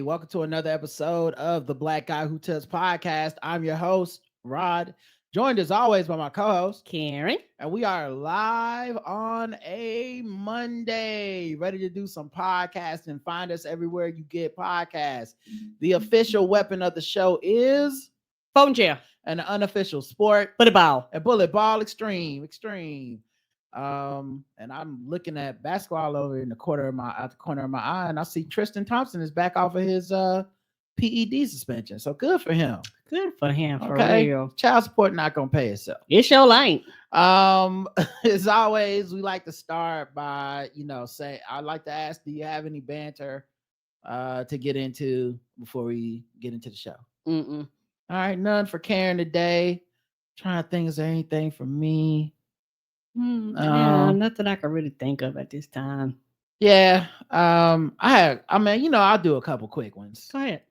Welcome to another episode of the Black Guy Who Tells podcast. I'm your host, Rod, joined as always by my co-host, Karen. and we are live on a Monday, ready to do some podcasting. Find us everywhere you get podcasts. The official weapon of the show is Phone chair. an unofficial sport, Bullet ball. a bullet ball extreme. And I'm looking at basketball over in the corner of my eye, and I see Tristan Thompson is back off of his PED suspension. So good for him. Good for him, for Okay, real. child support not gonna pay itself. It sure ain't. As always, we like to start by say I'd like to ask, do you have any banter to get into before we get into the show? Mm-mm. All right, none for Karen today. Trying to think, is there anything for me? Yeah, nothing I can really think of at this time. Yeah. I'll do a couple quick ones. Go ahead.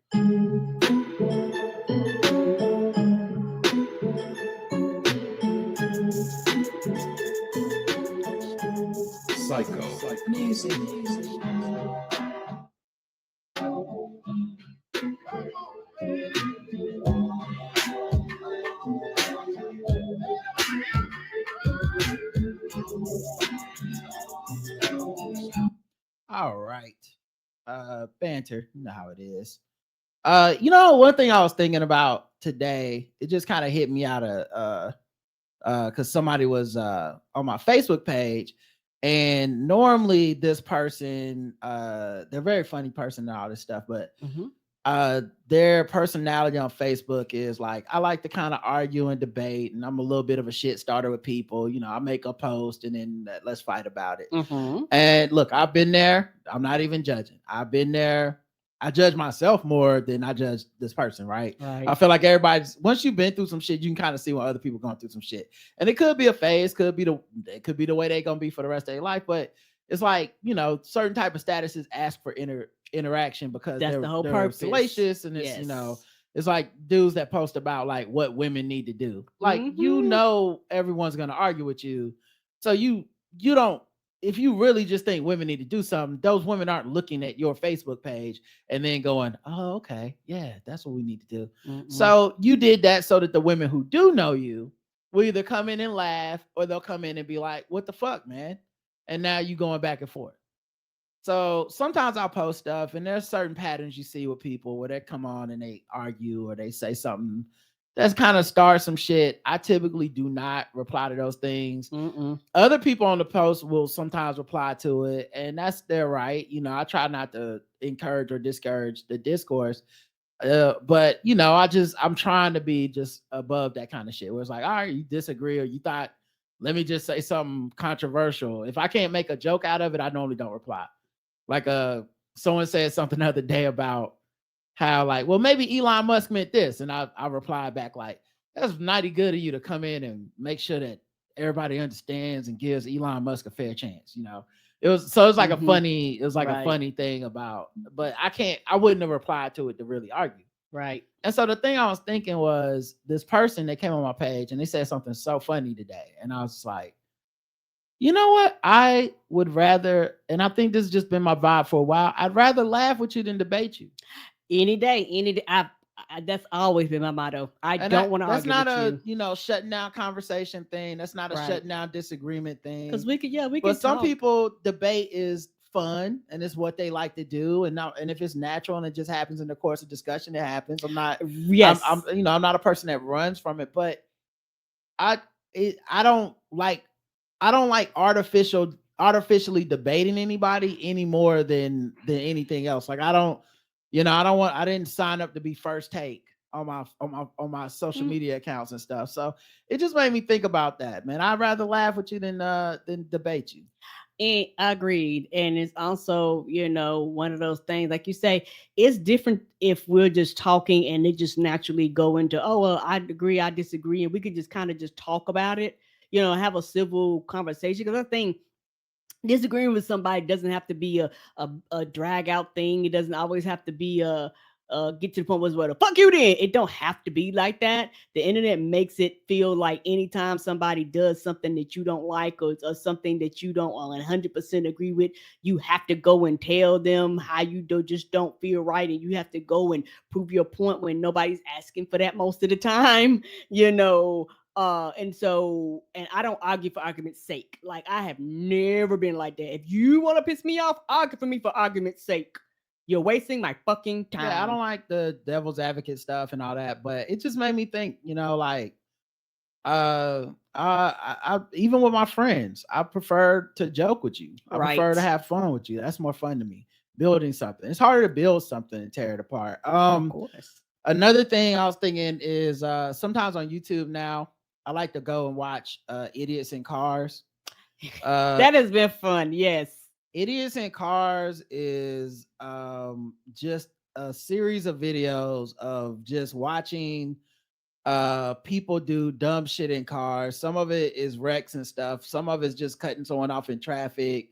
Psycho music. All right. Banter, you know how it is. One thing I was thinking about today, it just kind of hit me out of because somebody was on my Facebook page, and normally this person, they're a very funny person and all this stuff, but their personality on Facebook is like, I like to kind of argue and debate, and I'm a little bit of a shit starter with people. I make a post and then let's fight about it. And look, I've been there. I'm not even judging. I've been there. I judge myself more than I judge this person, right? I feel like everybody's, once you've been through some shit, you can kind of see when other people going through some shit. And it could be a phase, it could be the way they're gonna be for the rest of their life. But it's like, certain type of statuses ask for interaction because that's they're the whole they're purpose. salacious, and it's it's like dudes that post about like what women need to do. Like everyone's gonna argue with you, so you don't. If you really just think women need to do something, those women aren't looking at your Facebook page and then going, "Oh, okay, yeah, that's what we need to do." So you did that so that the women who do know you will either come in and laugh, or they'll come in and be like, "What the fuck, man?" And now you going back and forth. So sometimes I'll post stuff, and there's certain patterns you see with people where they come on and they argue or they say something that's kind of starts some shit. I typically do not reply to those things. Other people on the post will sometimes reply to it, and that's their right. I try not to encourage or discourage the discourse. But I'm trying to be just above that kind of shit where it's like, all right, you disagree or you thought, let me just say something controversial. If I can't make a joke out of it, I normally don't reply. Like someone said something the other day about how like, well, maybe Elon Musk meant this. And I replied back like, that's mighty good of you to come in and make sure that everybody understands and gives Elon Musk a fair chance. It was like a funny, a funny thing about, but I wouldn't have replied to it to really argue. Right. And so the thing I was thinking was this person that came on my page and they said something so funny today. And I was just like, you know what? I would rather, and I think this has just been my vibe for a while, I'd rather laugh with you than debate you. Any day. That's always been my motto. I don't want to argue with you. That's not a, shutting down conversation thing. That's not a shutting down disagreement thing. Because we can. But some people, debate is fun and it's what they like to do. And if it's natural and it just happens in the course of discussion, it happens. I'm not a person that runs from it, but I don't like artificially debating anybody any more than anything else. Like I didn't sign up to be first take on my social media accounts and stuff. So it just made me think about that, man. I'd rather laugh with you than debate you. And agreed. And it's also, one of those things, like you say, it's different if we're just talking and it just naturally go into, oh, well, I agree, I disagree. And we could just kind of just talk about it, have a civil conversation. Because I think disagreeing with somebody doesn't have to be a drag out thing. It doesn't always have to be a get to the point where the fuck you did. It don't have to be like that. The internet makes it feel like anytime somebody does something that you don't like, or something that you don't 100% agree with, you have to go and tell them how you just don't feel right, and you have to go and prove your point when nobody's asking for that most of the time, you know. And I don't argue for argument's sake. Like, I have never been like that. If you want to piss me off, argue for me for argument's sake. You're wasting my fucking time. Yeah, I don't like the devil's advocate stuff and all that, but it just made me think, like, I even with my friends, I prefer to joke with you. I prefer to have fun with you. That's more fun to me. Building something. It's harder to build something and tear it apart. Of course. Another thing I was thinking is sometimes on YouTube now, I like to go and watch idiots in cars. That has been fun. Yes. Idiots in Cars is just a series of videos of just watching people do dumb shit in cars. Some of it is wrecks and stuff. Some of it's just cutting someone off in traffic.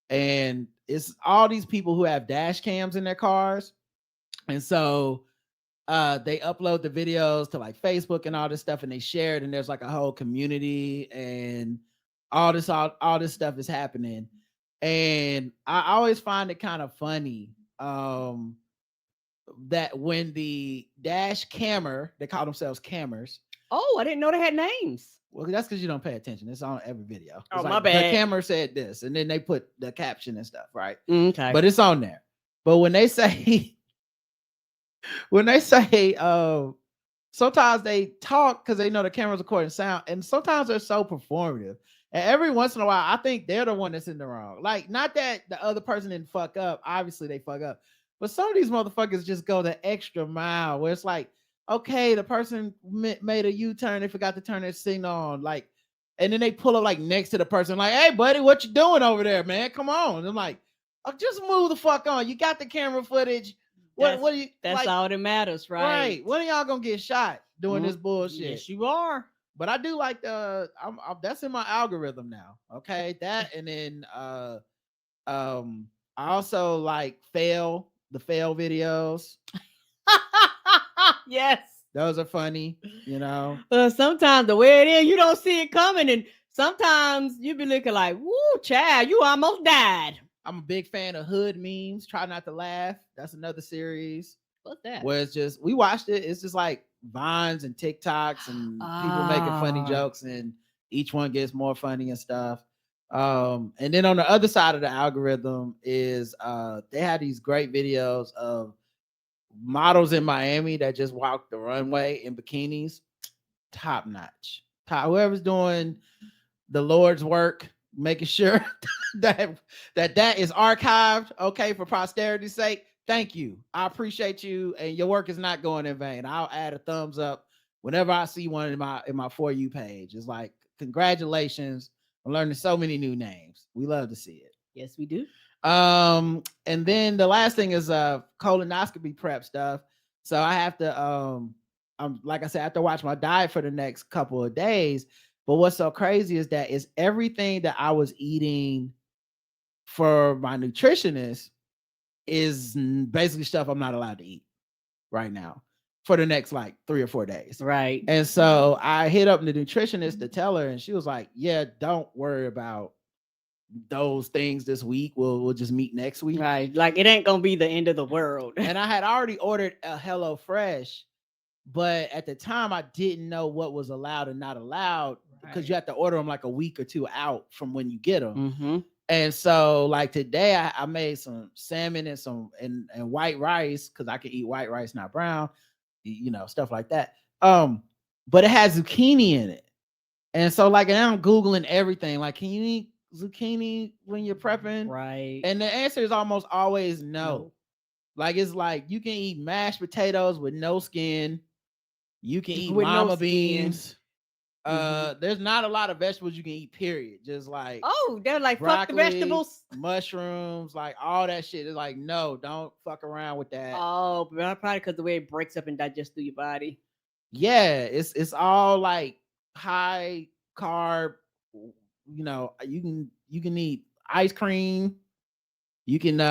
And it's all these people who have dash cams in their cars. And so they upload the videos to like Facebook and all this stuff, and they share it, and there's like a whole community, and all this stuff is happening. And I always find it kind of funny that when the dash cammer, they call themselves cammers. Oh, I didn't know they had names. Well, that's because you don't pay attention. It's on every video. It's like, my bad. The camera said this, and then they put the caption and stuff, right? Okay. But it's on there. But when they say, sometimes they talk because they know the camera's recording sound, and sometimes they're so performative. And every once in a while, I think they're the one that's in the wrong. Like, not that the other person didn't fuck up. Obviously, they fuck up. But some of these motherfuckers just go the extra mile where it's like, okay, the person made a U-turn. They forgot to turn their signal on. Like, and then they pull up like next to the person, like, hey, buddy, what you doing over there, man? Come on. And I'm like, oh, just move the fuck on. You got the camera footage. What do you? That's like, all that matters, right? Right. When are y'all gonna get shot doing this bullshit? Yes, you are. But I do like that's in my algorithm now. Okay, that, and then I also like the fail videos. Yes, those are funny. Sometimes the way it is, you don't see it coming, and sometimes you be looking like, "Woo, child, you almost died." I'm a big fan of hood memes. Try not to laugh. That's another series. What's that? Where it's just, we watched it. It's just like Vines and TikToks and people making funny jokes, and each one gets more funny and stuff. And then on the other side of the algorithm is they had these great videos of models in Miami that just walk the runway in bikinis. Top notch. Whoever's doing the Lord's work, making sure that is archived, okay, for posterity's sake. Thank you. I appreciate you, and your work is not going in vain. I'll add a thumbs up whenever I see one in my For You page. It's like, congratulations. I'm learning so many new names. We love to see it. Yes, we do. And then the last thing is colonoscopy prep stuff. So I have to like I said, I have to watch my diet for the next couple of days. But what's so crazy is that it's everything that I was eating for my nutritionist is basically stuff I'm not allowed to eat right now for the next like 3 or 4 days. Right. And so I hit up the nutritionist to tell her, and she was like, yeah, don't worry about those things this week. We'll just meet next week. Right. Like, it ain't gonna be the end of the world. And I had already ordered a HelloFresh, but at the time I didn't know what was allowed and not allowed, because you have to order them like a week or two out from when you get them. Mm-hmm. And so like today I made some salmon and white rice, because I can eat white rice, not brown, stuff like that. But it has zucchini in it. And so like, and I'm Googling everything. Like, can you eat zucchini when you're prepping? Right. And the answer is almost always no. Like, it's like, you can eat mashed potatoes with no skin. You can eat lima beans. There's not a lot of vegetables you can eat, period. Just like, they're like, broccoli, fuck the vegetables, mushrooms, like all that shit. It's like, no, don't fuck around with that. Oh, probably because the way it breaks up and digests through your body. Yeah, it's all like high carb. You can eat ice cream. You can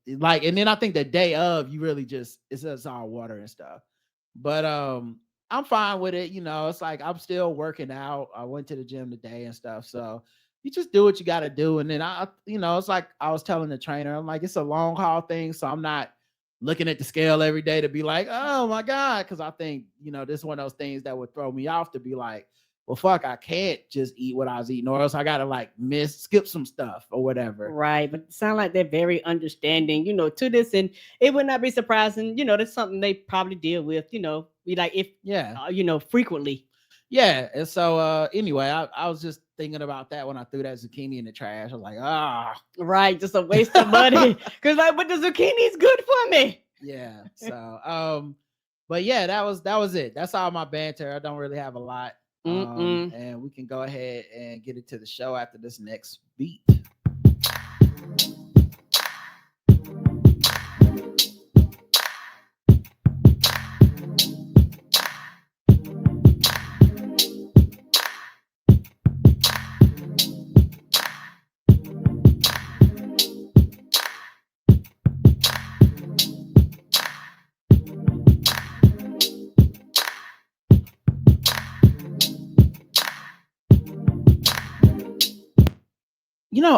like, and then I think the day of, you really just, it's just all water and stuff. But I'm fine with it. It's like I'm still working out. I went to the gym today and stuff. So you just do what you got to do. And then it's like I was telling the trainer, I'm like, it's a long haul thing. So I'm not looking at the scale every day to be like, oh my God. Cause I think, this is one of those things that would throw me off to be like, well, fuck, I can't just eat what I was eating, or else I gotta like skip some stuff or whatever. Right. But it sounds like they're very understanding, to this. And it would not be surprising, that's something they probably deal with, be like if frequently. Yeah. And so anyway, I was just thinking about that when I threw that zucchini in the trash. I was like, right, just a waste of money. Cause but the zucchini is good for me. Yeah. So but yeah, that was it. That's all my banter. I don't really have a lot. And we can go ahead and get into the show after this next beat.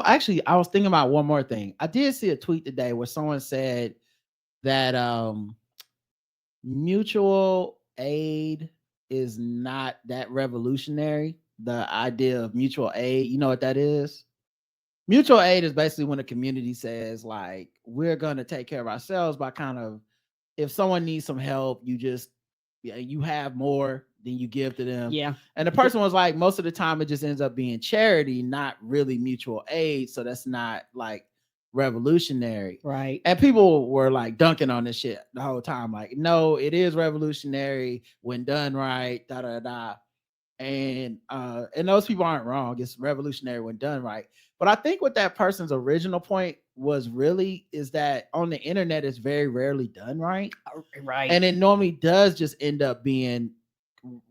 Actually, I was thinking about one more thing. I did see a tweet today where someone said that mutual aid is not that revolutionary. The idea of mutual aid, you know what that is? Mutual aid is basically when a community says, like, we're going to take care of ourselves by kind of, if someone needs some help, you have more than you give to them. Yeah. And the person was like, most of the time it just ends up being charity, not really mutual aid. So that's not like revolutionary. Right. And people were like dunking on this shit the whole time. Like, no, it is revolutionary when done right, da da da. And those people aren't wrong. It's revolutionary when done right. But I think what that person's original point was really is that on the internet it's very rarely done right. Right. And it normally does just end up being,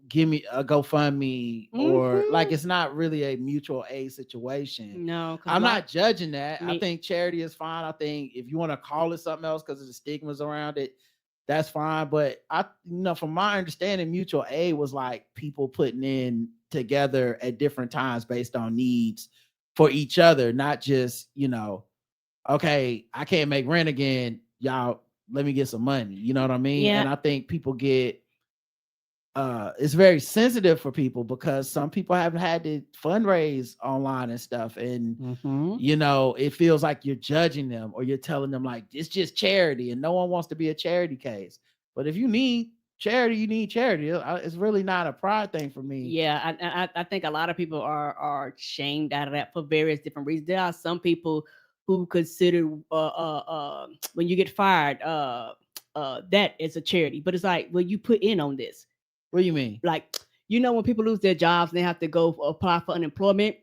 give me a GoFundMe, or like, it's not really a mutual aid situation. No, I'm not judging that. I think charity is fine. I think if you want to call it something else because of the stigmas around it, that's fine. But from my understanding, mutual aid was like people putting in together at different times based on needs for each other, not just, okay, I can't make rent again, y'all, let me get some money. You know what I mean? Yeah. And I think people get, it's very sensitive for people because some people haven't had to fundraise online and stuff. And, it feels like you're judging them or you're telling them like, it's just charity and no one wants to be a charity case. But if you need charity, you need charity. It's really not a pride thing for me. Yeah. I think a lot of people are shamed out of that for various different reasons. There are some people who consider when you get fired, that is a charity, but it's like, well, you put in on this. What do you mean? Like, when people lose their jobs and they have to go apply for unemployment.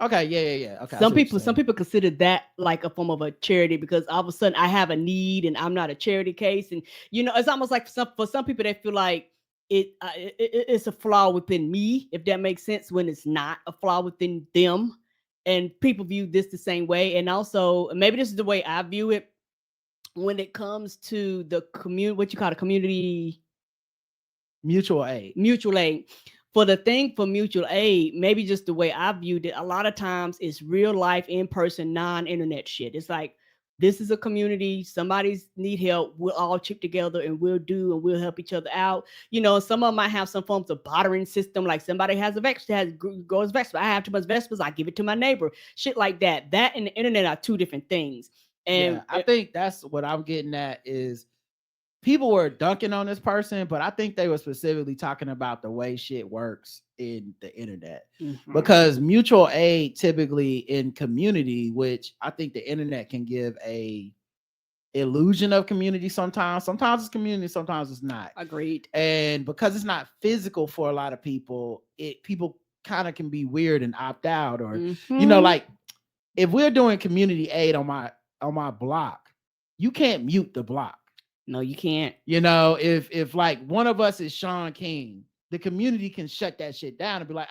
Okay, yeah. Okay. Some people consider that like a form of a charity because all of a sudden I have a need and I'm not a charity case, and it's almost like for some people they feel like it's a flaw within me, if that makes sense, when it's not a flaw within them. And people view this the same way, and also maybe this is the way I view it when it comes to the community. What you call a community. Mutual aid. For the thing for mutual aid, maybe just the way I viewed it, a lot of times it's real life, in-person, non-internet shit. It's like, this is a community, somebody's need help, we'll all chip together and we'll help each other out. Some of them might have some forms of bartering system, like somebody has grows vegetables. I have too much vegetables, I give it to my neighbor. Shit like that. That and the internet are two different things. And I think that's what I'm getting at is people were dunking on this person, but I think they were specifically talking about the way shit works in the internet. Because mutual aid typically in community, which I think the internet can give a illusion of community sometimes. Sometimes it's community, sometimes it's not. Agreed. And because it's not physical for a lot of people, people kind of can be weird and opt out, or like if we're doing community aid on my block, you can't mute the block. No, you can't. If like one of us is Sean King, the community can shut that shit down and be like,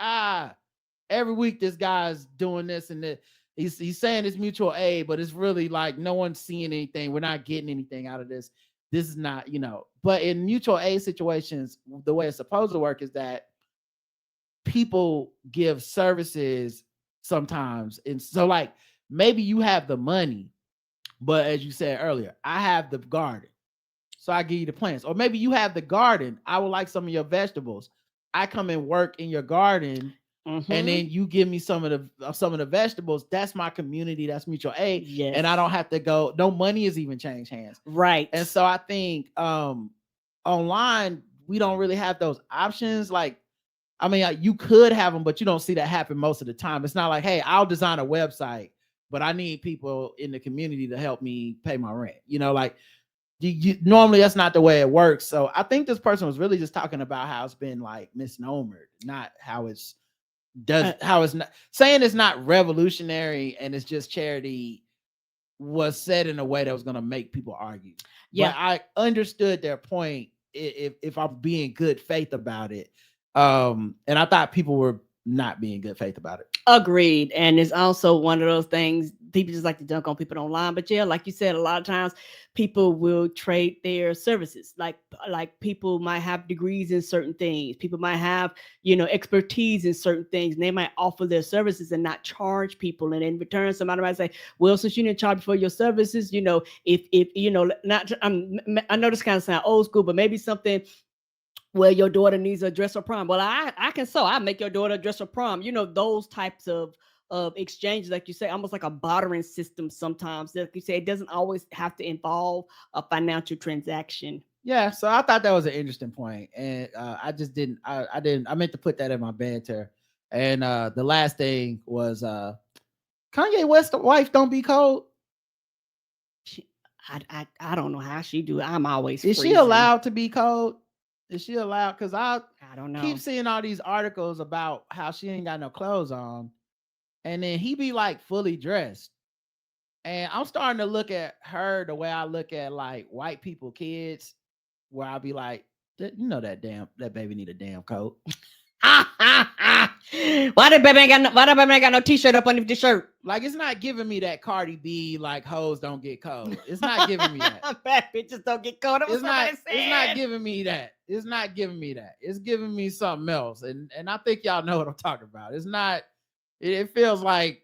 every week this guy's doing this and that. he's saying it's mutual aid, but it's really like no one's seeing anything. We're not getting anything out of this. This is not, but in mutual aid situations, the way it's supposed to work is that people give services sometimes. And so like maybe you have the money, but as you said earlier, I have the garden. So I give you the plants. Or maybe you have the garden. I would like some of your vegetables. I come and work in your garden. Mm-hmm. And then you give me some of the vegetables. That's my community. That's mutual aid. Yes. And I don't have to go. No money has even changed hands. Right. And so I think online we don't really have those options. Like, I mean, you could have them, but you don't see that happen most of the time. It's not like, hey, I'll design a website, but I need people in the community to help me pay my rent. Like normally that's not the way it works. So I think this person was really just talking about how it's been like misnomered, not how it's not saying it's not revolutionary and it's just charity was said in a way that was going to make people argue. Yeah, but I understood their point if I'm being good faith about it. And I thought people were not being good faith about it. Agreed. And it's also one of those things people just like to dunk on people online. But yeah, like you said, a lot of times people will trade their services. Like people might have degrees in certain things. People might have, expertise in certain things, and they might offer their services and not charge people. And in return, somebody might say, well, since you didn't charge for your services, if not, I know this kind of sound old school, but maybe something. Well, your daughter needs a dress for prom. Well, I can sew. I make your daughter a dress for prom. Those types of exchanges, like you say, almost like a bartering system sometimes. Like you say, it doesn't always have to involve a financial transaction. Yeah, so I thought that was an interesting point. And I just didn't, I meant to put that in my banter. And the last thing was Kanye West's wife don't be cold. I don't know how she do it. I'm always Is freezing. She allowed to be cold? Is she allowed? Because I don't know. Keep seeing all these articles about how she ain't got no clothes on. And then he be like fully dressed. And I'm starting to look at her the way I look at like white people kids, where I'll be like, that baby need a damn coat. Why the baby ain't got no t-shirt up underneath the shirt? Like, it's not giving me that Cardi B like hoes don't get cold. It's not giving me that. Bad bitches don't get cold. It's not giving me that. It's not giving me that. It's giving me something else. And I think y'all know what I'm talking about. It's not. It feels like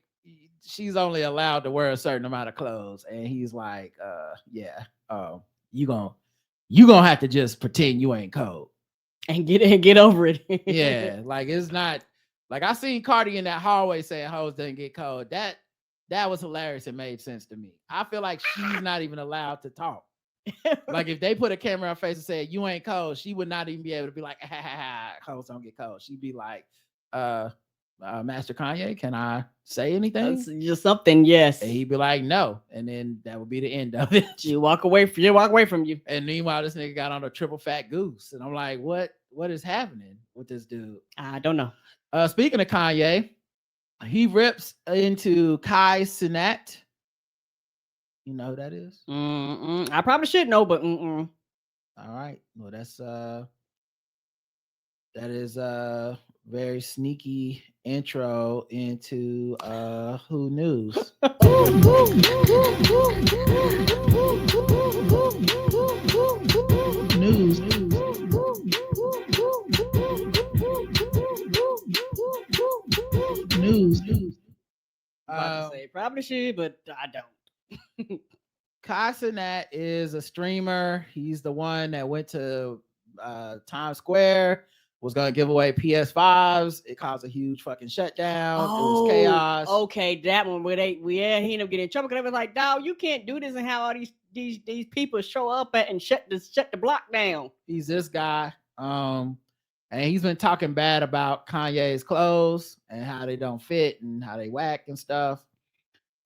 she's only allowed to wear a certain amount of clothes, and he's like, you gonna have to just pretend you ain't cold and get over it. Yeah, like it's not like I seen Cardi in that hallway saying hoes doesn't get cold. That was hilarious. It made sense to me. I feel like she's not even allowed to talk. Like if they put a camera on her face and said you ain't cold, she would not even be able to be like, hoes don't get cold. She'd be like, Master Kanye, can I say anything? Just something, yes. And he'd be like, no, and then that would be the end of it. You walk away from you. And meanwhile, this nigga got on a triple fat goose, and I'm like, what is happening with this dude? I don't know. Speaking of Kanye, he rips into Kai Cenat. You know who that is? I probably should know, but All right. Well, that is very sneaky intro into Who News. News. Probably should, but I don't. Kai Cenat is a streamer. He's the one that went to Times Square, was going to give away PS5s. It caused a huge fucking shutdown. It was chaos. Okay, that one where he ended up getting in trouble because they was like, dog, you can't do this and how all these people show up and shut the block down. He's this guy. And he's been talking bad about Kanye's clothes and how they don't fit and how they whack and stuff.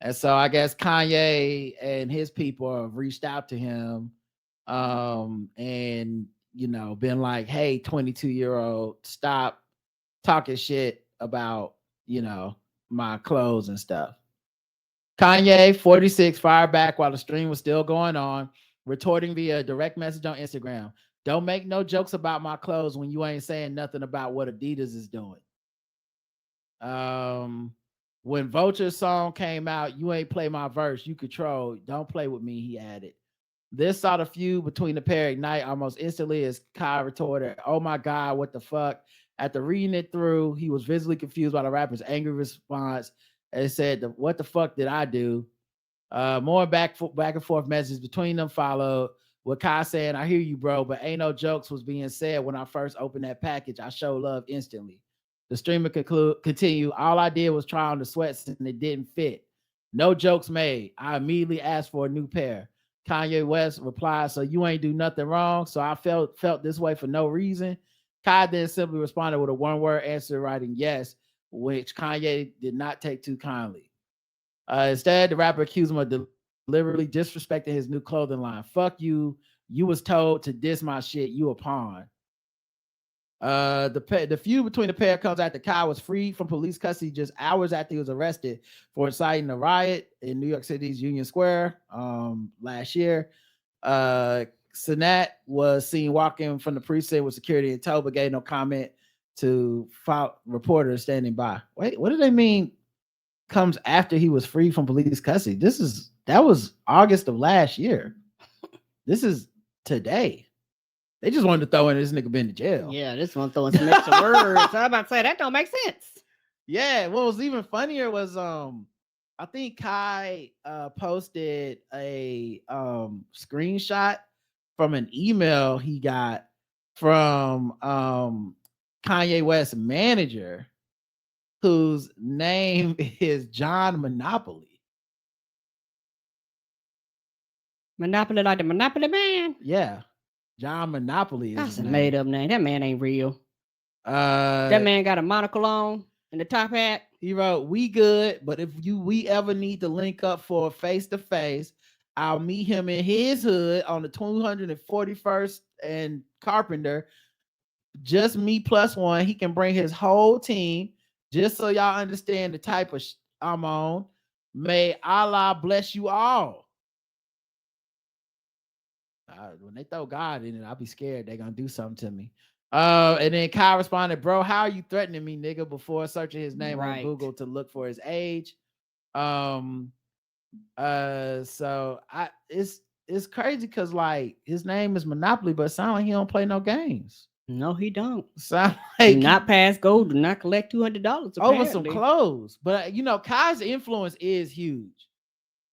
And so I guess Kanye and his people have reached out to him and, been like, hey, 22-year-old, stop talking shit about, my clothes and stuff. Kanye, 46, fired back while the stream was still going on, retorting via direct message on Instagram. Don't make no jokes about my clothes when you ain't saying nothing about what Adidas is doing. When Vulture's song came out, you ain't play my verse, you control. Don't play with me, he added. This saw the feud between the pair ignite almost instantly as Kai retorted, "Oh my God, what the fuck?" After reading it through, he was visibly confused by the rapper's angry response and said, "What the fuck did I do?" More back and forth messages between them followed, with Kai saying, "I hear you, bro, but ain't no jokes was being said when I first opened that package. I show love instantly." The streamer continue, "All I did was try on the sweats and it didn't fit. No jokes made. I immediately asked for a new pair." Kanye West replied, "So you ain't do nothing wrong. So I felt this way for no reason." Kai then simply responded with a one-word answer, writing yes, which Kanye did not take too kindly. Instead, the rapper accused him of deliberately disrespecting his new clothing line. "Fuck you. You was told to diss my shit. You a pawn." The feud between the pair comes after Kai was freed from police custody just hours after he was arrested for inciting a riot in New York City's Union Square last year. Sanat was seen walking from the precinct with security in tow, but gave no comment to reporters standing by. Wait, what do they mean? Comes after he was free from police custody. That was August of last year. This is today. They just wanted to throw in this nigga been to jail. Yeah, this one throwing some extra words. I'm about to say that don't make sense. Yeah, what was even funnier was I think Kai posted a screenshot from an email he got from Kanye West's manager, whose name is John Monopoly. Monopoly like the Monopoly man? Yeah. John Monopoly is That's a made up name. That man ain't real. That That man got a monocle on and the top hat. He wrote, "We good, but if we ever need to link up for a face-to-face, I'll meet him in his hood on the 241st and Carpenter. Just me plus one. He can bring his whole team, just so y'all understand the type of I'm on. May Allah bless you all." When they throw God in it, I'll be scared they're gonna do something to me. And then Kai responded, "Bro, how are you threatening me, nigga?" before searching his name on Google to look for his age. So it's crazy because like his name is Monopoly, but it sounds like he don't play no games. No, he don't. Sound like do not pass go, do not collect $200 over some clothes. But you know, Kai's influence is huge.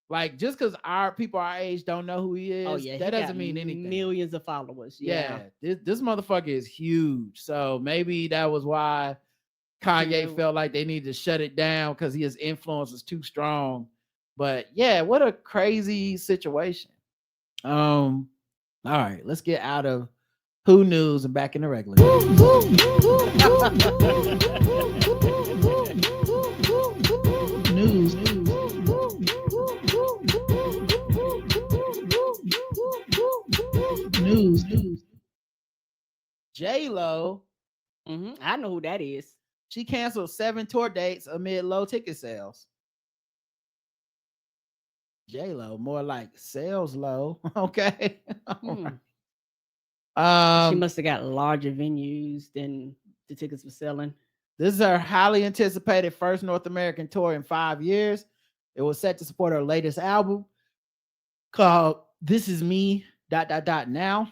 Like just because our people our age don't know who he is, that doesn't mean anything. Millions of followers. Yeah. This motherfucker is huge. So maybe that was why Kanye felt like they needed to shut it down because his influence was too strong. But yeah, what a crazy situation. All right, let's get out of Who News and back in the regular. News. J-Lo. I know who that is. She canceled 7 tour dates amid low ticket sales. J-Lo, more like sales low. Okay. She must have got larger venues than the tickets were selling. This is her highly anticipated first North American tour in 5 years. It was set to support her latest album called This Is Me, ... Now.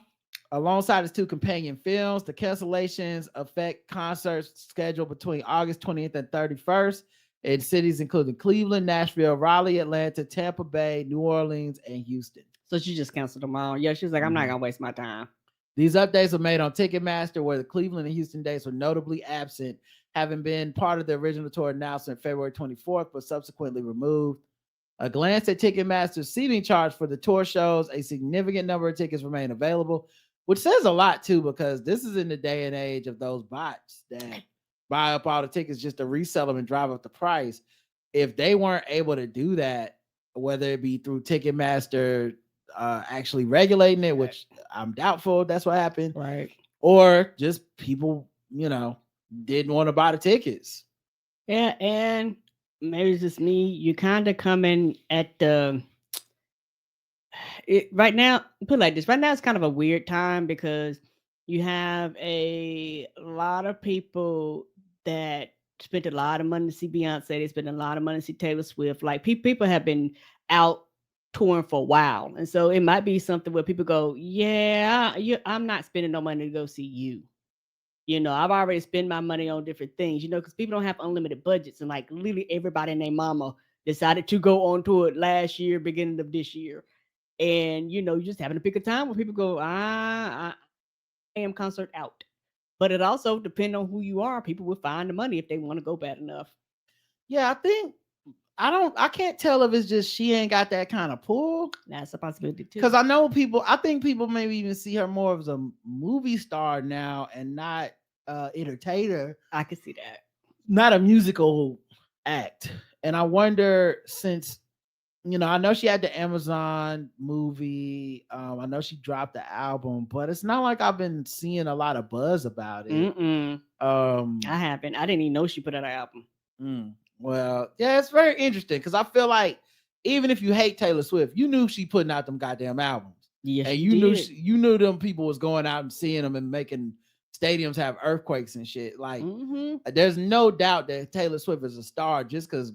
Alongside his 2 companion films, the cancellations affect concerts scheduled between August 20th and 31st in cities including Cleveland, Nashville, Raleigh, Atlanta, Tampa Bay, New Orleans, and Houston. So she just canceled them all. Yeah, she was like, I'm not going to waste my time. These updates were made on Ticketmaster, where the Cleveland and Houston dates were notably absent, having been part of the original tour announcement February 24th, but subsequently removed. A glance at Ticketmaster's seating charts for the tour shows a significant number of tickets remain available, which says a lot too, because this is in the day and age of those bots that buy up all the tickets just to resell them and drive up the price. If they weren't able to do that, whether it be through Ticketmaster actually regulating it, which I'm doubtful that's what happened, right? Or just people, didn't want to buy the tickets. Yeah, and maybe it's just me. You kind of coming at the right now. Put it like this: right now, it's kind of a weird time because you have a lot of people that spent a lot of money to see Beyonce. They spent a lot of money to see Taylor Swift. Like people have been out touring for a while, and so it might be something where people go, "Yeah, I'm not spending no money to go see you." I've already spent my money on different things. Because people don't have unlimited budgets, and like literally everybody and their mama decided to go on tour last year, beginning of this year, and you're just having to pick a time where people go, I am concert out. But it also depends on who you are. People will find the money if they want to go bad enough. Yeah, I can't tell if it's just she ain't got that kind of pull. That's a possibility too. Because I think people maybe even see her more as a movie star now and not entertainer. I can see that. Not a musical act. And I wonder, since I know she had the Amazon movie. I know she dropped the album, but it's not like I've been seeing a lot of buzz about it. I haven't. I didn't even know she put out an album. Well, yeah, it's very interesting because I feel like even if you hate Taylor Swift, you knew she putting out them goddamn albums. Yes, and you knew them people was going out and seeing them and making stadiums have earthquakes and shit. Like, there's no doubt that Taylor Swift is a star. Just because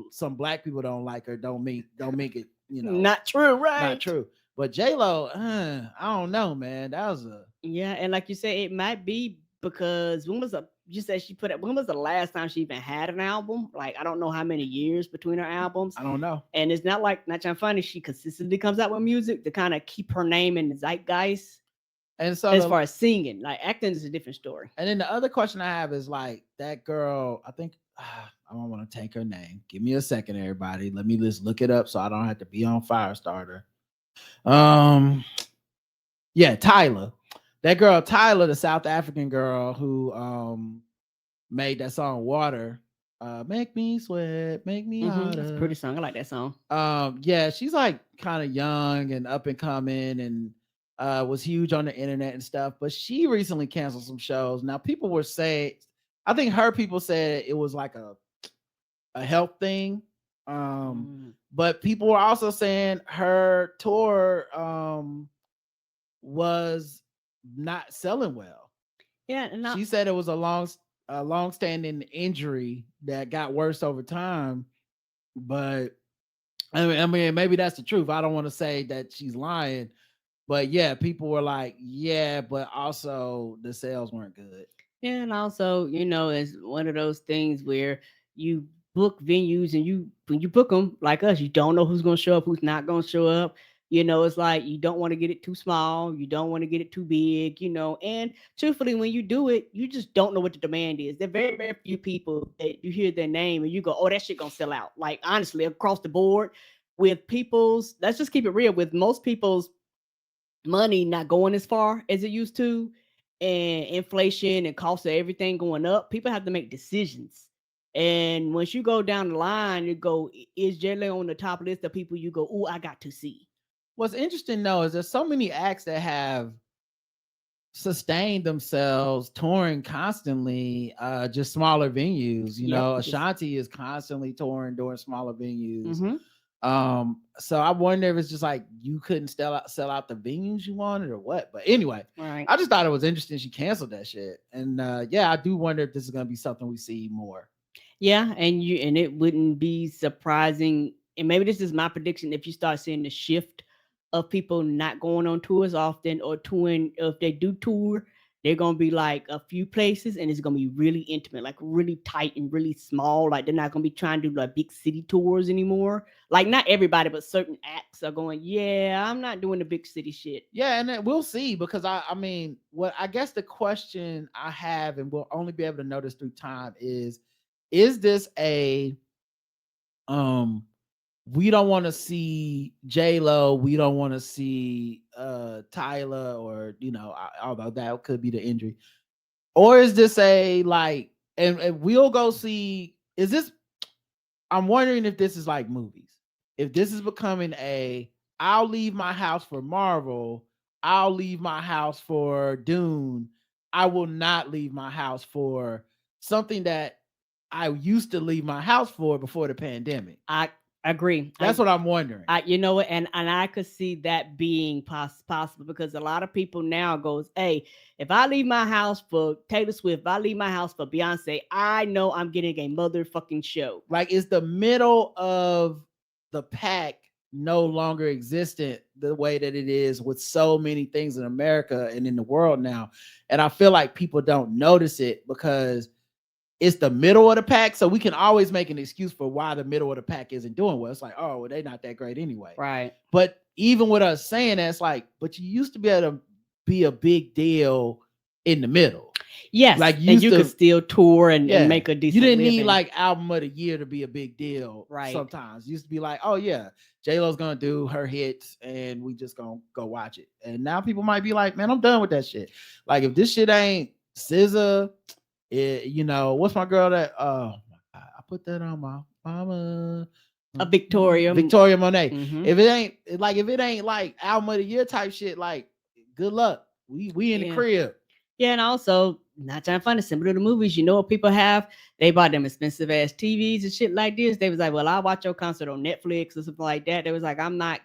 some black people don't like her don't make it not true, right? Not true. But J-Lo, I don't know, man. That was and like you say, it might be because when was the last time she even had an album? Like, I don't know how many years between her albums. I don't know. And it's not like, not trying funny, she consistently comes out with music to kind of keep her name in the zeitgeist. And so as far as singing, like acting is a different story. And then the other question I have is like that girl, I think I don't want to take her name. Give me a second, everybody. Let me just look it up so I don't have to be on Firestarter. Yeah, Tyler. That girl, Tyler, the South African girl who made that song Water. Make me sweat, make me hotter. It's a pretty song. I like that song. Yeah, she's like kind of young and up and coming and was huge on the internet and stuff, but she recently canceled some shows. Now people were saying, I think her people said it was like a health thing. But people were also saying her tour was not selling well. Yeah, and she said it was a long-standing injury that got worse over time. But I mean, maybe that's the truth. I don't want to say that she's lying, but yeah, people were like, yeah, but also the sales weren't good. Yeah, and also, it's one of those things where you book venues and when you book them, like us, you don't know who's going to show up, who's not going to show up. It's like you don't want to get it too small. You don't want to get it too big, and truthfully, when you do it, you just don't know what the demand is. There are very, very few people that you hear their name and you go, oh, that shit going to sell out. Like, honestly, across the board with let's just keep it real, with most people's money not going as far as it used to, and inflation and cost of everything going up, people have to make decisions. And once you go down the line, you go, is J-Lo on the top list of people you go, oh, I got to see? What's interesting though is there's so many acts that have sustained themselves touring constantly, just smaller venues. Ashanti is constantly touring doing smaller venues. So I wonder if it's just like you couldn't sell out the venues you wanted or what. But anyway, right. I just thought it was interesting she canceled that shit. And yeah, I do wonder if this is gonna be something we see more. Yeah, and it wouldn't be surprising, and maybe this is my prediction, if you start seeing the shift of people not going on tours often or touring. If they do tour, they're going to be like a few places and it's going to be really intimate, like really tight and really small. Like they're not going to be trying to do like big city tours anymore. Like not everybody, but certain acts are going, yeah, I'm not doing the big city shit. Yeah, and then we'll see, because I mean, what I guess the question I have, and we'll only be able to know this through time, is this a we don't want to see J-Lo, we don't want to see Tyler, or although that could be the injury, or is this a like, and we'll go see, is this, I'm wondering if this is like movies, if this is becoming I'll leave my house for Marvel, I'll leave my house for Dune, I will not leave my house for something that I used to leave my house for before the pandemic. I agree. That's what I'm wondering. You know what, and I could see that being possible because a lot of people now goes, hey, if I leave my house for Taylor Swift, if I leave my house for Beyonce, I know I'm getting a motherfucking show. Like, is the middle of the pack no longer existent the way that it is with so many things in America and in the world now? And I feel like people don't notice it because it's the middle of the pack. So we can always make an excuse for why the middle of the pack isn't doing well. It's like, oh, well, they're not that great anyway. Right. But even with us saying that, it's like, but you used to be able to be a big deal in the middle. Yes, like you could still tour and make a decent. You didn't living. need like album of the year to be a big deal. Right. Sometimes it used to be like, oh yeah, J-Lo's gonna do her hits and we just gonna go watch it. And now people might be like, man, I'm done with that shit. Like if this shit ain't SZA, you know, what's my girl that I put that on my mama, a Victoria Monet. Mm-hmm. If it ain't like album of the year type shit, like good luck. We in the crib. Yeah, and also not trying to find it similar to the movies. You know what people have? They bought them expensive ass TVs and shit like this. They was like, well, I'll watch your concert on Netflix or something like that. They was like, I'm not,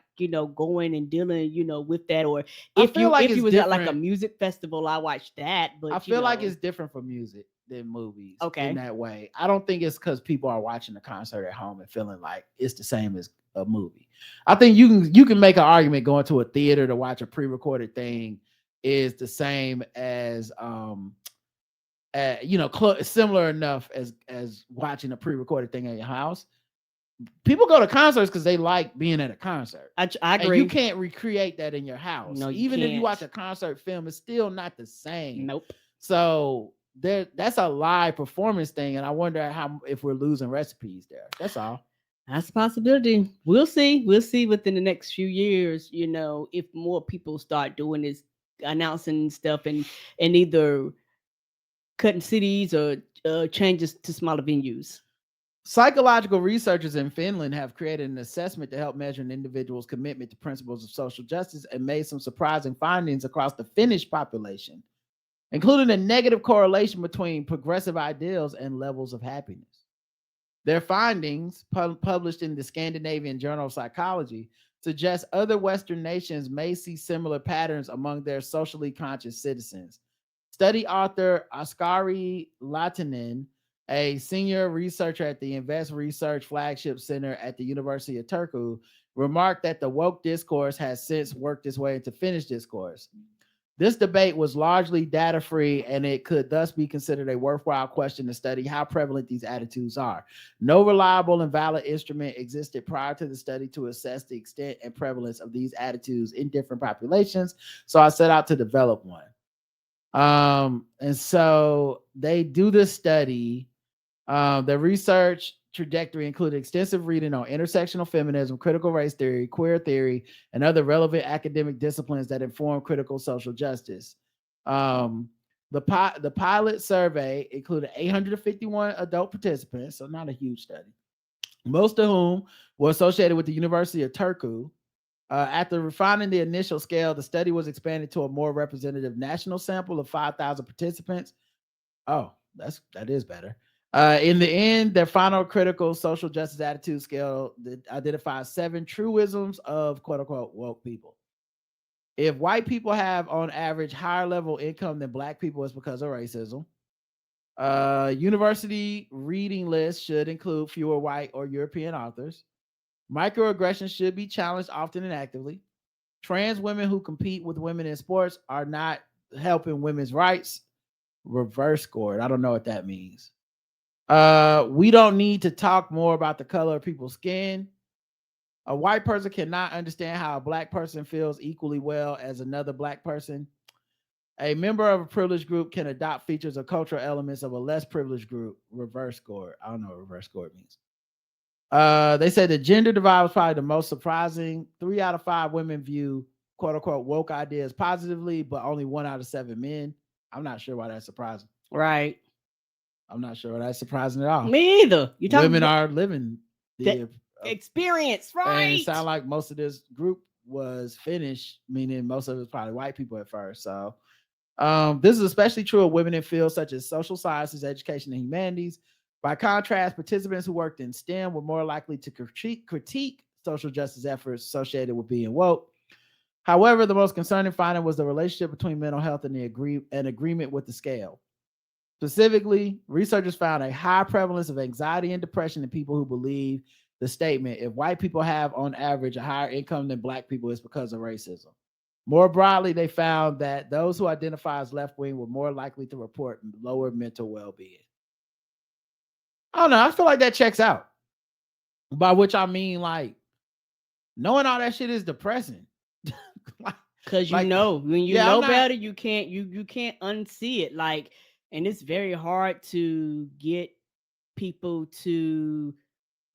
going and dealing, with that. Or if you was at like a music festival, I watched that. But I feel like it's different for music than movies. Okay. In that way. I don't think it's because people are watching the concert at home and feeling like it's the same as a movie. I think you can make an argument going to a theater to watch a pre-recorded thing is the same as similar enough as watching a pre-recorded thing at your house. People go to concerts because they like being at a concert. I agree. And you can't recreate that in your house. No, even if you watch a concert film, it's still not the same. Nope. So that's a live performance thing, and I wonder if we're losing recipes there. That's all. That's a possibility. We'll see. We'll see within the next few years, if more people start doing this, announcing stuff and either cutting cities or changes to smaller venues. Psychological researchers in Finland have created an assessment to help measure an individual's commitment to principles of social justice and made some surprising findings across the Finnish population, including a negative correlation between progressive ideals and levels of happiness. Their findings, published in the Scandinavian Journal of Psychology, suggest other Western nations may see similar patterns among their socially conscious citizens. Study author Oskari Latinen, a senior researcher at the Invest Research Flagship Center at the University of Turku, remarked that the woke discourse has since worked its way into Finnish discourse. This debate was largely data-free, and it could thus be considered a worthwhile question to study how prevalent these attitudes are. No reliable and valid instrument existed prior to the study to assess the extent and prevalence of these attitudes in different populations, so I set out to develop one. And so they do this study. The research trajectory included extensive reading on intersectional feminism, critical race theory, queer theory, and other relevant academic disciplines that inform critical social justice. The pilot survey included 851 adult participants, so not a huge study, most of whom were associated with the University of Turku. After refining the initial scale, the study was expanded to a more representative national sample of 5,000 participants. Oh, that is better. In the end, their final critical social justice attitude scale identifies 7 truisms of quote unquote woke people. If white people have on average higher level income than black people, it's because of racism. University reading lists should include fewer white or European authors. Microaggressions should be challenged often and actively. Trans women who compete with women in sports are not helping women's rights. Reverse scored. I don't know what that means. We don't need to talk more about the color of people's skin. A white person cannot understand how a black person feels equally well as another black person. A member of a privileged group can adopt features or cultural elements of a less privileged group. Reverse score. I don't know what reverse score means. They said the gender divide was probably the most surprising. 3 out of 5 women view quote unquote woke ideas positively, but only 1 out of 7 men. I'm not sure why that's surprising. Right. I'm not sure that's surprising at all. Me either. Women are living the experience, right? And it sounds like most of this group was Finnish, meaning most of it's probably white people at first. So this is especially true of women in fields such as social sciences, education, and humanities. By contrast, participants who worked in STEM were more likely to critique social justice efforts associated with being woke. However, the most concerning finding was the relationship between mental health and an agreement with the scale. Specifically, researchers found a high prevalence of anxiety and depression in people who believe the statement, if white people have on average a higher income than black people, it's because of racism. More broadly, they found that those who identify as left wing were more likely to report lower mental well being. I don't know. I feel like that checks out. By which I mean, like, knowing all that shit is depressing. Because like, when you know better, you can't unsee it. Like, and it's very hard to get people to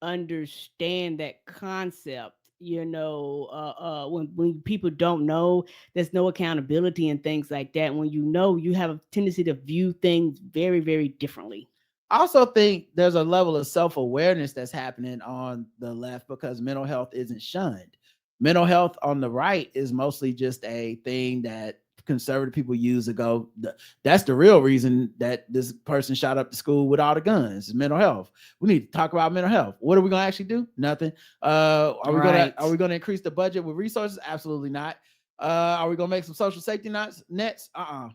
understand that concept. When people don't know, there's no accountability and things like that. When you have a tendency to view things very, very differently. I also think there's a level of self-awareness that's happening on the left because mental health isn't shunned. Mental health on the right is mostly just a thing that conservative people use to go, that's the real reason that this person shot up the school with all the guns, is mental health. We need to talk about mental health. What are we going to actually do? Nothing. Are we going to increase the budget with resources? Absolutely not. Are we gonna make some social safety nets?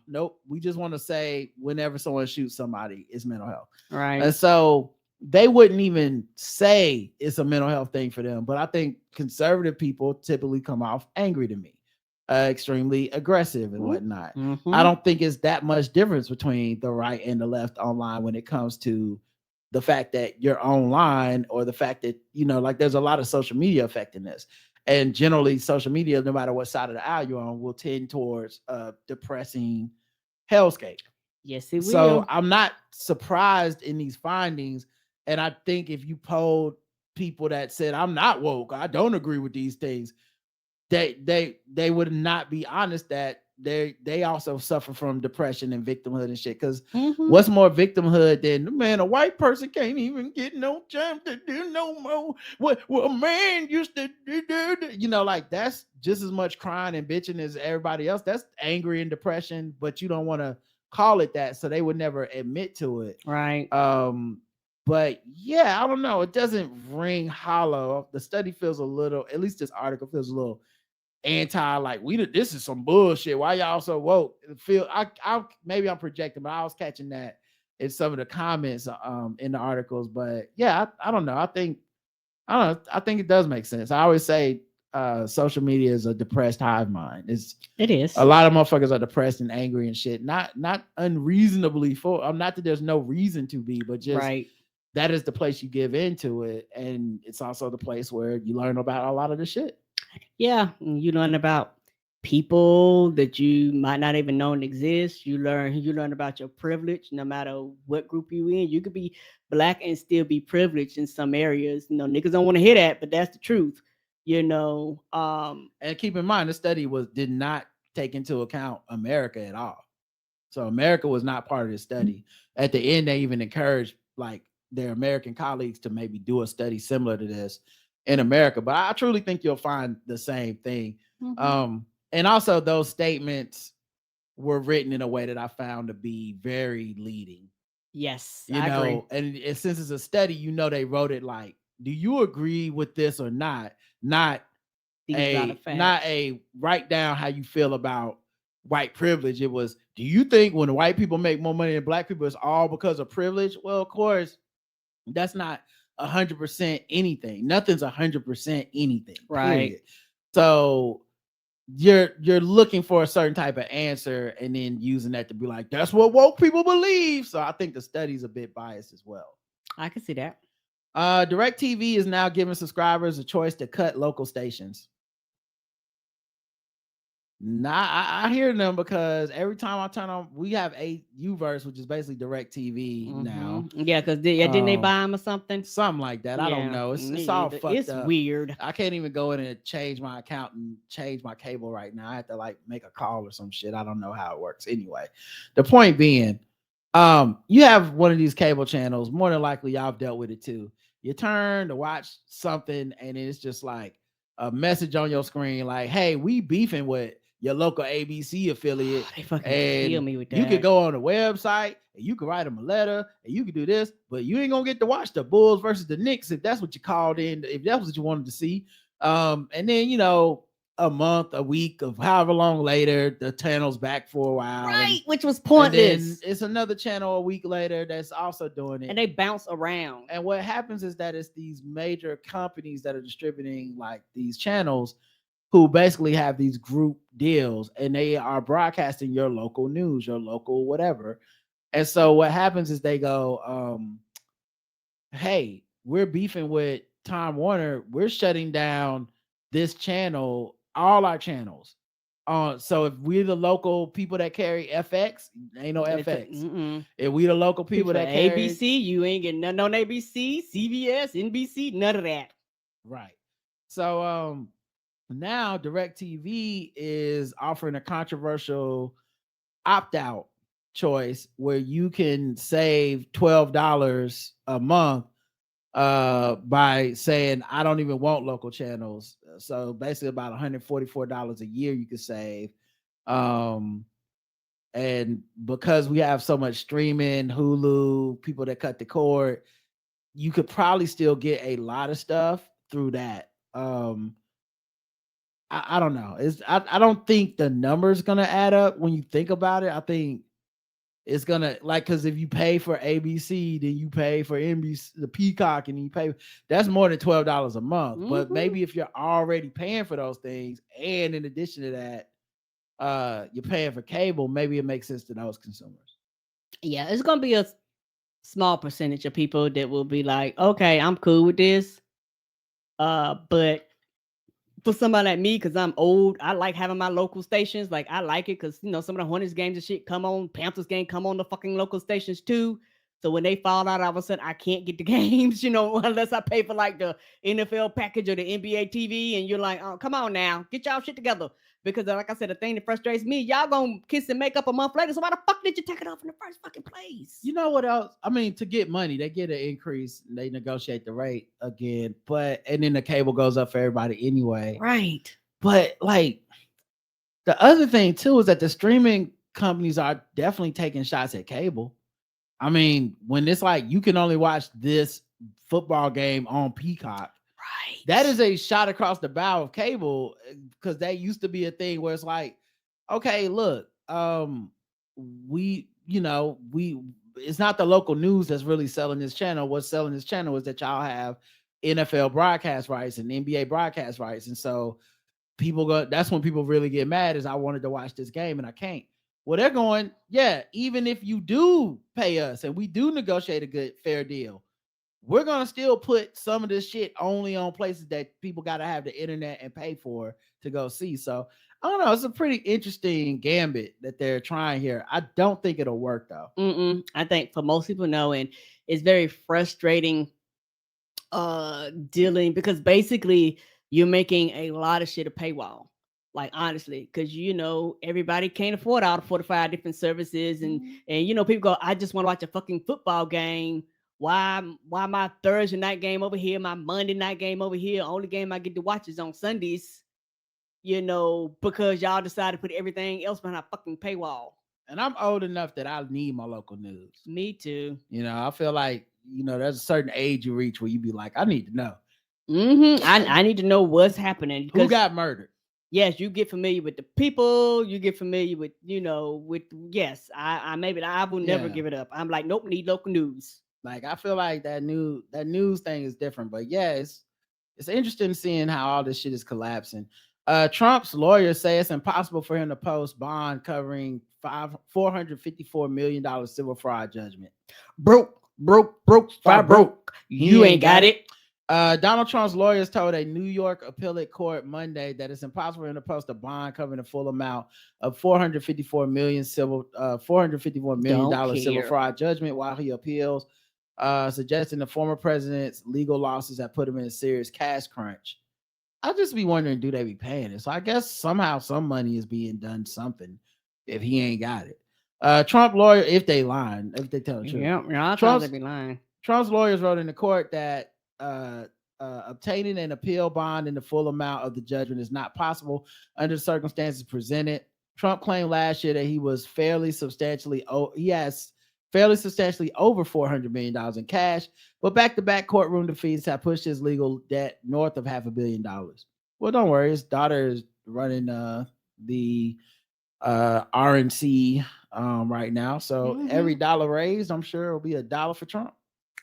Nope. We just want to say whenever someone shoots somebody, it's mental health. Right. And so they wouldn't even say it's a mental health thing for them. But I think conservative people typically come off angry to me, extremely aggressive and whatnot. Mm-hmm. I don't think it's that much difference between the right and the left online when it comes to the fact that you're online, or the fact that, like, there's a lot of social media affecting this. And generally, social media, no matter what side of the aisle you're on, will tend towards a depressing hellscape. Yes, it will. So I'm not surprised in these findings. And I think if you polled people that said, I'm not woke, I don't agree with these things, they would not be honest that they also suffer from depression and victimhood and shit. Because what's more victimhood than, man, a white person can't even get no job to do no more what a man used to do. Like, that's just as much crying and bitching as everybody else. That's angry and depression, but you don't want to call it that, so they would never admit to it. Right. But yeah, I don't know. It doesn't ring hollow. The study feels a little, at least this article feels a little anti, like, this is some bullshit. Why y'all so woke? I maybe I'm projecting, but I was catching that in some of the comments in the articles. But yeah, I don't know. I think it does make sense. I always say social media is a depressed hive mind. It is. A lot of motherfuckers are depressed and angry and shit. Not unreasonably not that there's no reason to be, but just right. That is the place you give into it. And it's also the place where you learn about a lot of the shit. Yeah, you learn about people that you might not even know exist. You learn about your privilege, no matter what group you in. You could be black and still be privileged in some areas. Niggas don't want to hear that, but that's the truth. And keep in mind, the study did not take into account America at all. So America was not part of the study. At the end, they even encouraged, like, their American colleagues to maybe do a study similar to this in America. But I truly think you'll find the same thing. And also, those statements were written in a way that I found to be very leading. Yes, I agree. And since it's a study, they wrote it like, do you agree with this or not? Not a write down how you feel about white privilege. It was, do you think when white people make more money than black people, it's all because of privilege? Well, of course, that's not 100% anything. Nothing's 100% anything. Right. Period. So you're looking for a certain type of answer and then using that to be like, that's what woke people believe. So I think the study's a bit biased as well. I can see that. DirecTV is now giving subscribers a choice to cut local stations. I hear them because every time I turn on, we have a Uverse, which is basically DirecTV now. Yeah, because didn't they buy them or something? Something like that. I don't know. It's all fucked up. It's weird. I can't even go in and change my account and change my cable right now. I have to like make a call or some shit. I don't know how it works. Anyway, the point being, you have one of these cable channels. More than likely, y'all have dealt with it too. You turn to watch something, and it's just like a message on your screen, like, "Hey, we beefing with your local ABC affiliate. They fucking And kill me with you that. could go on the website and you can write them a letter and you can do this, but you ain't gonna get to watch the Bulls versus the Knicks if that's what you called in, if that's what you wanted to see. And then a month, a week of however long later, the channel's back for a while. Right, which was And pointless. then it's another channel a week later that's also doing it. And they bounce around. And what happens is that it's these major companies that are distributing like these channels who basically have these group deals and they are broadcasting your local news, your local whatever. And so what happens is they go, hey, we're beefing with Time Warner. We're shutting down this channel, all our channels. So if we're the local people that carry FX, ain't no FX. If we the local people that carry ABC, you ain't getting nothing on ABC, CBS, NBC, none of that. Right. So now DirecTV is offering a controversial opt-out choice where you can save $12 a month by saying I don't even want local channels. So basically about $144 a year you could save. And because we have so much streaming, Hulu, people that cut the cord, you could probably still get a lot of stuff through that. I don't know. I don't think the number's gonna add up when you think about it. I think it's gonna because if you pay for ABC, then you pay for NBC, the Peacock, and you pay that's more than $12 a month. Mm-hmm. But maybe if you're already paying for those things, and in addition to that, you're paying for cable, maybe it makes sense to those consumers. Yeah, it's gonna be a small percentage of people that will be like, okay, I'm cool with this. But for somebody like me, because I'm old, I like having my local stations. Like I like it because some of the Hornets games and shit come on, Panthers game come on the fucking local stations too. So when they fall out, all of a sudden I can't get the games, unless I pay for like the NFL package or the NBA TV. And you're like, oh, come on now, get y'all shit together. Because like I said, the thing that frustrates me, y'all gonna kiss and make up a month later. So why the fuck did you take it off in the first fucking place? You know what else? I mean, to get money, they get an increase. They negotiate the rate again, and then the cable goes up for everybody anyway. Right. But like the other thing too is that the streaming companies are definitely taking shots at cable. I mean, when it's like you can only watch this football game on Peacock. Right. That is a shot across the bow of cable because that used to be a thing where it's like, okay, look, it's not the local news that's really selling this channel. What's selling this channel is that y'all have NFL broadcast rights and NBA broadcast rights. And so that's when people really get mad is I wanted to watch this game and I can't. Well, they're going, yeah, even if you do pay us and we do negotiate a good, fair deal, we're going to still put some of this shit only on places that people got to have the internet and pay for to go see. So I don't know. It's a pretty interesting gambit that they're trying here. I don't think it'll work though. I think for most people, no. And it's very frustrating dealing because basically you're making a lot of shit a paywall. Like honestly, because everybody can't afford all the 45 different services, and people go, I just want to watch a fucking football game. Why my Thursday night game over here, my Monday night game over here, only game I get to watch is on Sundays, because y'all decided to put everything else behind a fucking paywall. And I'm old enough that I need my local news. Me too. I feel like, there's a certain age you reach where you be like, I need to know. I need to know what's happening. Who got murdered? Yes, you get familiar with the people. You get familiar with, yes, I will never give it up. I'm like, nope, need local news. Like, I feel like that news thing is different, but yeah, it's interesting seeing how all this shit is collapsing. Trump's lawyers say it's impossible for him to post bond covering $454 million civil fraud judgment. Broke. You ain't got it. Donald Trump's lawyers told a New York appellate court Monday that it's impossible for him to post a bond covering the full amount of $454 million civil fraud judgment while he appeals, suggesting the former president's legal losses have put him in a serious cash crunch. I'll just be wondering, do they be paying it? So I guess somehow some money is being done something if he ain't got it. Trump lawyer, if they lying, if they tell the truth. Yeah, Trump's be lying. Trump's lawyers wrote in the court that obtaining an appeal bond in the full amount of the judgment is not possible under the circumstances presented. Trump claimed last year that he has fairly substantially over $400 million in cash, but back-to-back courtroom defeats have pushed his legal debt north of $500 million. Well, don't worry, his daughter is running the RNC right now, so every dollar raised, I'm sure it'll be $1 for Trump.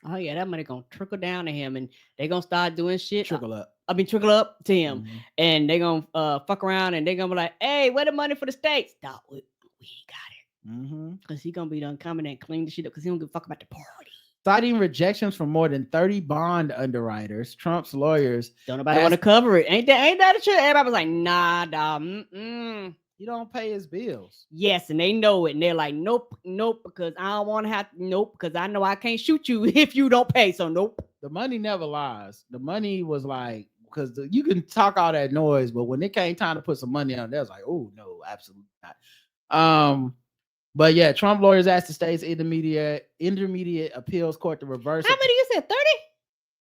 Oh yeah, that money gonna trickle down to him, and they gonna start doing shit. Trickle up. Trickle up to him, and they gonna fuck around, and they gonna be like, "Hey, where the money for the states? Dog, we ain't got it." Because he gonna be done coming and clean the shit up because he don't give a fuck about the party. Citing rejections from more than 30 bond underwriters, Trump's lawyers don't nobody want to cover it. Ain't that the truth? Everybody was like, "Nah, dog, you don't pay his bills." Yes, and they know it, and they're like, "Nope, because I don't want to have because I know I can't shoot you if you don't pay." So nope. The money never lies. The money was like, because you can talk all that noise, but when it came time to put some money on, there's like, oh no, absolutely not. But yeah, Trump lawyers asked the state's intermediate appeals court to reverse. How many you said? 30?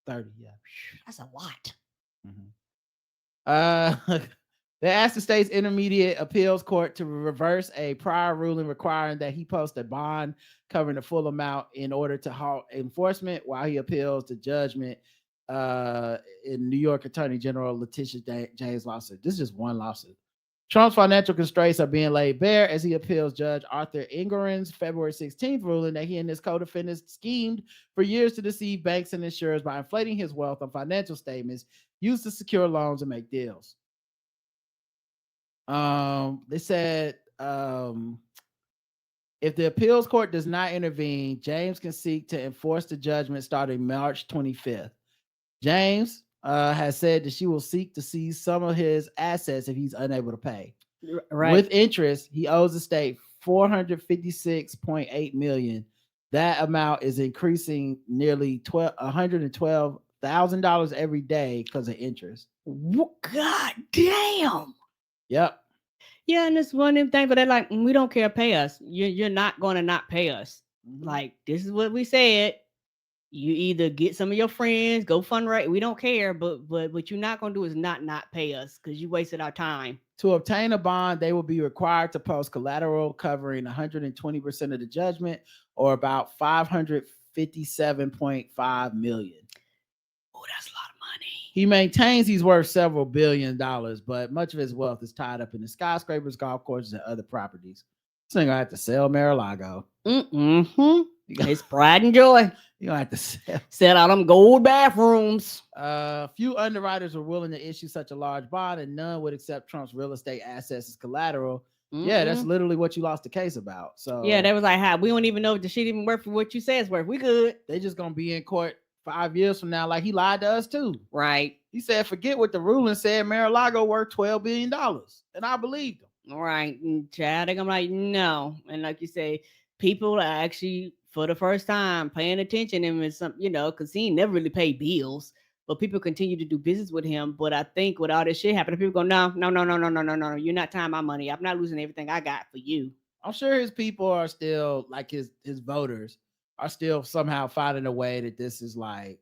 30, yeah. That's a lot. They asked the state's intermediate appeals court to reverse a prior ruling requiring that he post a bond covering the full amount in order to halt enforcement while he appeals the judgment in New York Attorney General Letitia James' lawsuit. This is just one lawsuit. Trump's financial constraints are being laid bare as he appeals Judge Arthur Engoron's February 16th ruling that he and his co-defendants schemed for years to deceive banks and insurers by inflating his wealth on financial statements used to secure loans and make deals. They said if the appeals court does not intervene, James can seek to enforce the judgment starting March 25th. James has said that she will seek to seize some of his assets if he's unable to pay. Right. With interest, he owes the state $456.8 million. That amount is increasing nearly $112,000 every day because of interest. God damn. Yep. Yeah, and it's one of them things, but they're like, we don't care, pay us. You're not going to not pay us. Like, this is what we said. You either get some of your friends, go fundraise. We don't care, but what you're not going to do is not pay us because you wasted our time. To obtain a bond, they will be required to post collateral covering 120% of the judgment, or about $557.5 million. Oh, that's a lot of money. He maintains he's worth several $1 billion, but much of his wealth is tied up in the skyscrapers, golf courses, and other properties. This ain't gonna have to sell Mar-a-Lago. It's pride and joy. You gonna have to sell out them gold bathrooms. Few underwriters were willing to issue such a large bond, and none would accept Trump's real estate assets as collateral. Yeah, that's literally what you lost the case about. So yeah, they was like, "Hi, we don't even know if the shit even worth for what you say it's worth. We good." They just gonna be in court 5 years from now, like he lied to us too. Right. He said, forget what the ruling said. Mar-a-Lago worth $12 billion, and I believed him. All right, Chad. I'm like, no, and like you say, people are actually for the first time paying attention to him and some, because he never really paid bills, but people continue to do business with him. But I think with all this shit happening, people go, no, you're not tying my money. I'm not losing everything I got for you. I'm sure his people are still like his voters are still somehow finding a way that this is like,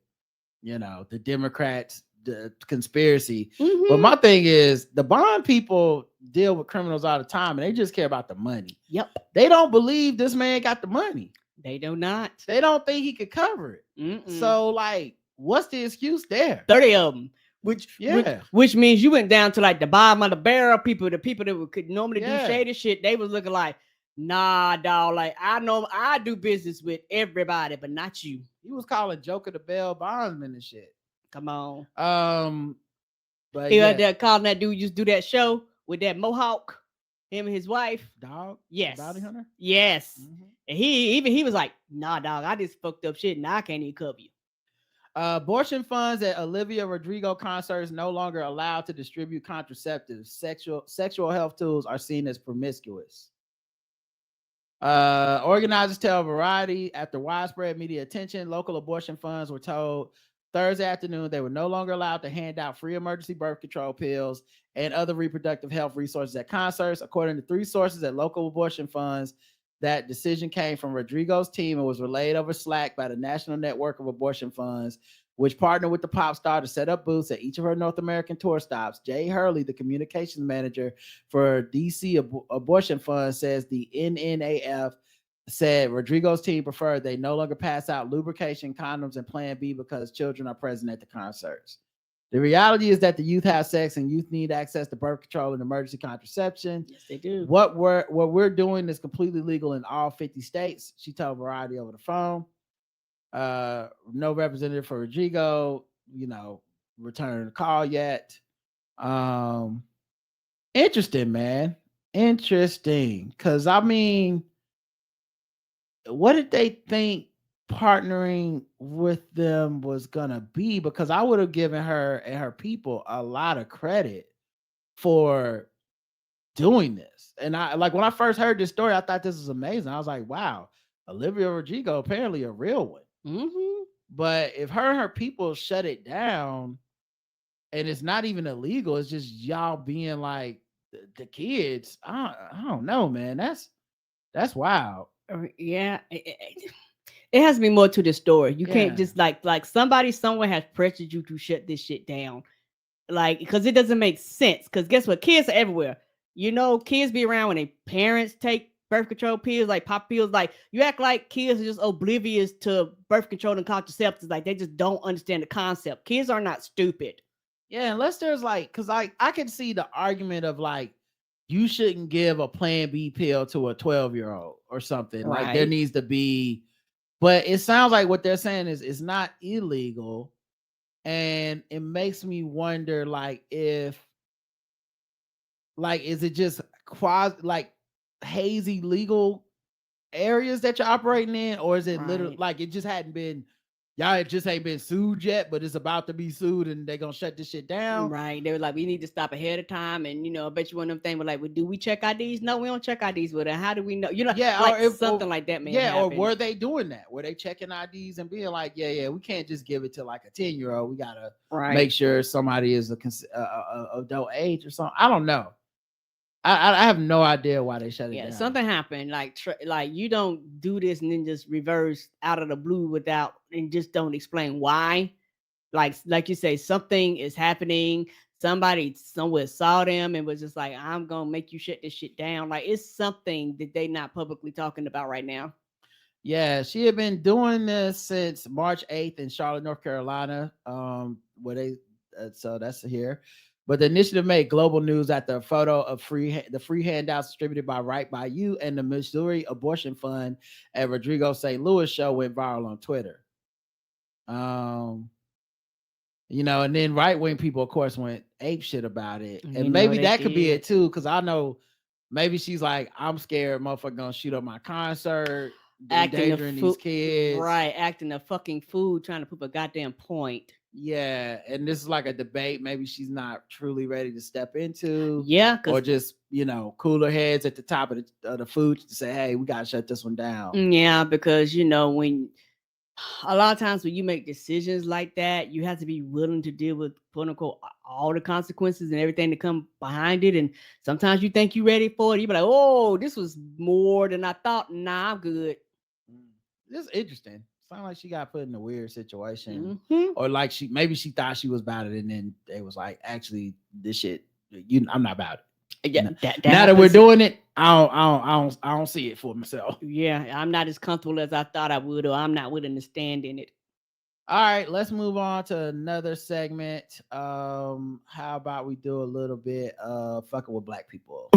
the Democrats, the conspiracy. But my thing is, the bond people deal with criminals all the time, and they just care about the money. Yep. They don't believe this man got the money. They do not. They don't think he could cover it. So, like, what's the excuse there? 30 of them. Which means you went down to like the bottom of the barrel. The people that could normally do shady shit, they was looking like, nah, dog. Like, I know I do business with everybody, but not you. He was calling Joker the Bell bondsman and shit. Come on. But he was there calling that dude just do that show with that mohawk. Him and his wife. Dog? Yes. Bounty hunter? Yes. And he was like, nah, dog, I just fucked up shit and I can't even cover you. Abortion funds at Olivia Rodrigo concerts no longer allowed to distribute contraceptives. Sexual health tools are seen as promiscuous. Organizers tell Variety after widespread media attention, local abortion funds were told Thursday afternoon they were no longer allowed to hand out free emergency birth control pills and other reproductive health resources at concerts. According to 3 sources at local abortion funds, that decision came from Rodrigo's team and was relayed over Slack by the National Network of Abortion Funds. which partnered with the pop star to set up booths at each of her North American tour stops. Jay Hurley, the communications manager for DC Abortion Fund, says the NNAF said Rodrigo's team preferred they no longer pass out lubrication, condoms, and Plan B because children are present at the concerts. The reality is that the youth have sex and youth need access to birth control and emergency contraception. Yes, they do. What we're doing is completely legal in all 50 states, she told Variety over the phone. No representative for Rodrigo, returned the call yet. Interesting, man. Interesting. Because, I mean, what did they think partnering with them was gonna be? Because I would have given her and her people a lot of credit for doing this. And I like when I first heard this story, I thought this was amazing. I was like, wow, Olivia Rodrigo, apparently a real one. Mm-hmm. But if her and her people shut it down and it's not even illegal, it's just y'all being like the kids. I don't know, man. That's wild. Yeah. It has to be more to the story. You can't Yeah. just like somebody somewhere has pressured you to shut this shit down. Like, because it doesn't make sense. Because guess what? Kids are everywhere. Kids be around when their parents take birth control pills, like pop pills. Like, you act like kids are just oblivious to birth control and contraceptives. Like, they just don't understand the concept. Kids are not stupid. Yeah, unless there's because I can see the argument of like, you shouldn't give a Plan B pill to a 12-year-old or something. Right. Like, there needs to be, but it sounds like what they're saying is it's not illegal. And it makes me wonder, like, if, like, is it just hazy legal areas that you're operating in, or is it literally like it just hadn't been, y'all just ain't been sued yet, but it's about to be sued and they're gonna shut this shit down? Right. They were like, we need to stop ahead of time. And I bet you one of them things were like, well, do we check IDs? No, we don't check IDs with it. How do we know? Yeah, like something like that, man. Yeah, or were they doing that? Were they checking IDs and being like, yeah, we can't just give it to like a 10-year-old. We gotta make sure somebody is a adult age or something. I don't know. I have no idea why they shut it down. Yeah, something happened. Like you don't do this and then just reverse out of the blue and just don't explain why. Like you say, something is happening. Somebody somewhere saw them and was just like, I'm gonna make you shut this shit down. Like, it's something that they not publicly talking about right now. Yeah, she had been doing this since March 8th in Charlotte, North Carolina. Where they so that's here. But the initiative made global news after a photo of the free handouts distributed by Right By You and the Missouri Abortion Fund at Rodrigo St. Louis show went viral on Twitter. And then right-wing people, of course, went ape shit about it. And maybe that could be it too, because I know maybe she's like, I'm scared motherfucker gonna shoot up my concert, endangering these kids. Right, acting a fucking fool, trying to prove a goddamn point. Yeah, and this is like a debate maybe she's not truly ready to step into. Yeah, or just cooler heads at the top of the food to say, hey, we gotta shut this one down. Yeah, because when a lot of times when you make decisions like that, you have to be willing to deal with quote unquote all the consequences and everything that come behind it. And sometimes you think you're ready for it. You be like, oh, this was more than I thought. Nah, I'm good. This is interesting. Sound like she got put in a weird situation, mm-hmm. or like maybe she thought she was about it, and then they was like, actually, this shit, I'm not about it. Yeah, now that we're doing it, I don't see it for myself. Yeah, I'm not as comfortable as I thought I would, or I'm not willing to stand in it. All right, let's move on to another segment. How about we do a little bit of fucking with black people?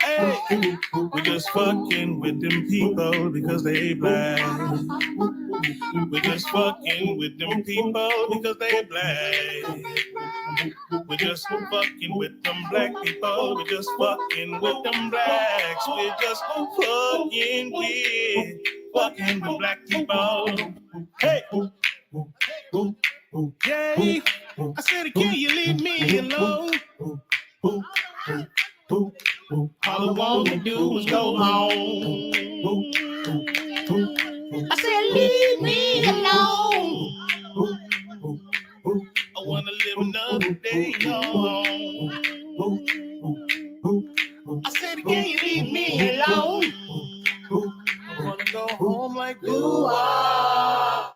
Hey, we're just fucking with them people because they black. We're just fucking with them people because they black. We're just fucking with them black people. We're just fucking with them blacks. We're just fucking with black people. Hey, yay! I said, can you leave me alone? All I want to do is go home. I said, leave me alone. I wanna live another day long. I said, can you leave me alone? I wanna go home like you are.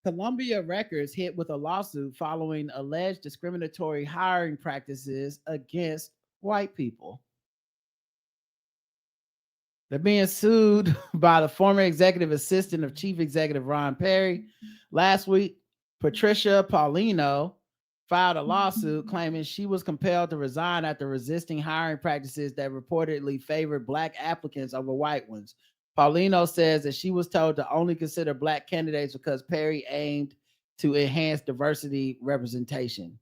Columbia Records hit with a lawsuit following alleged discriminatory hiring practices against white people. They're being sued by the former executive assistant of Chief Executive Ron Perry. Last week, Patricia Paulino filed a lawsuit claiming she was compelled to resign after resisting hiring practices that reportedly favored Black applicants over white ones. Paulino says that she was told to only consider Black candidates because Perry aimed to enhance diversity representation.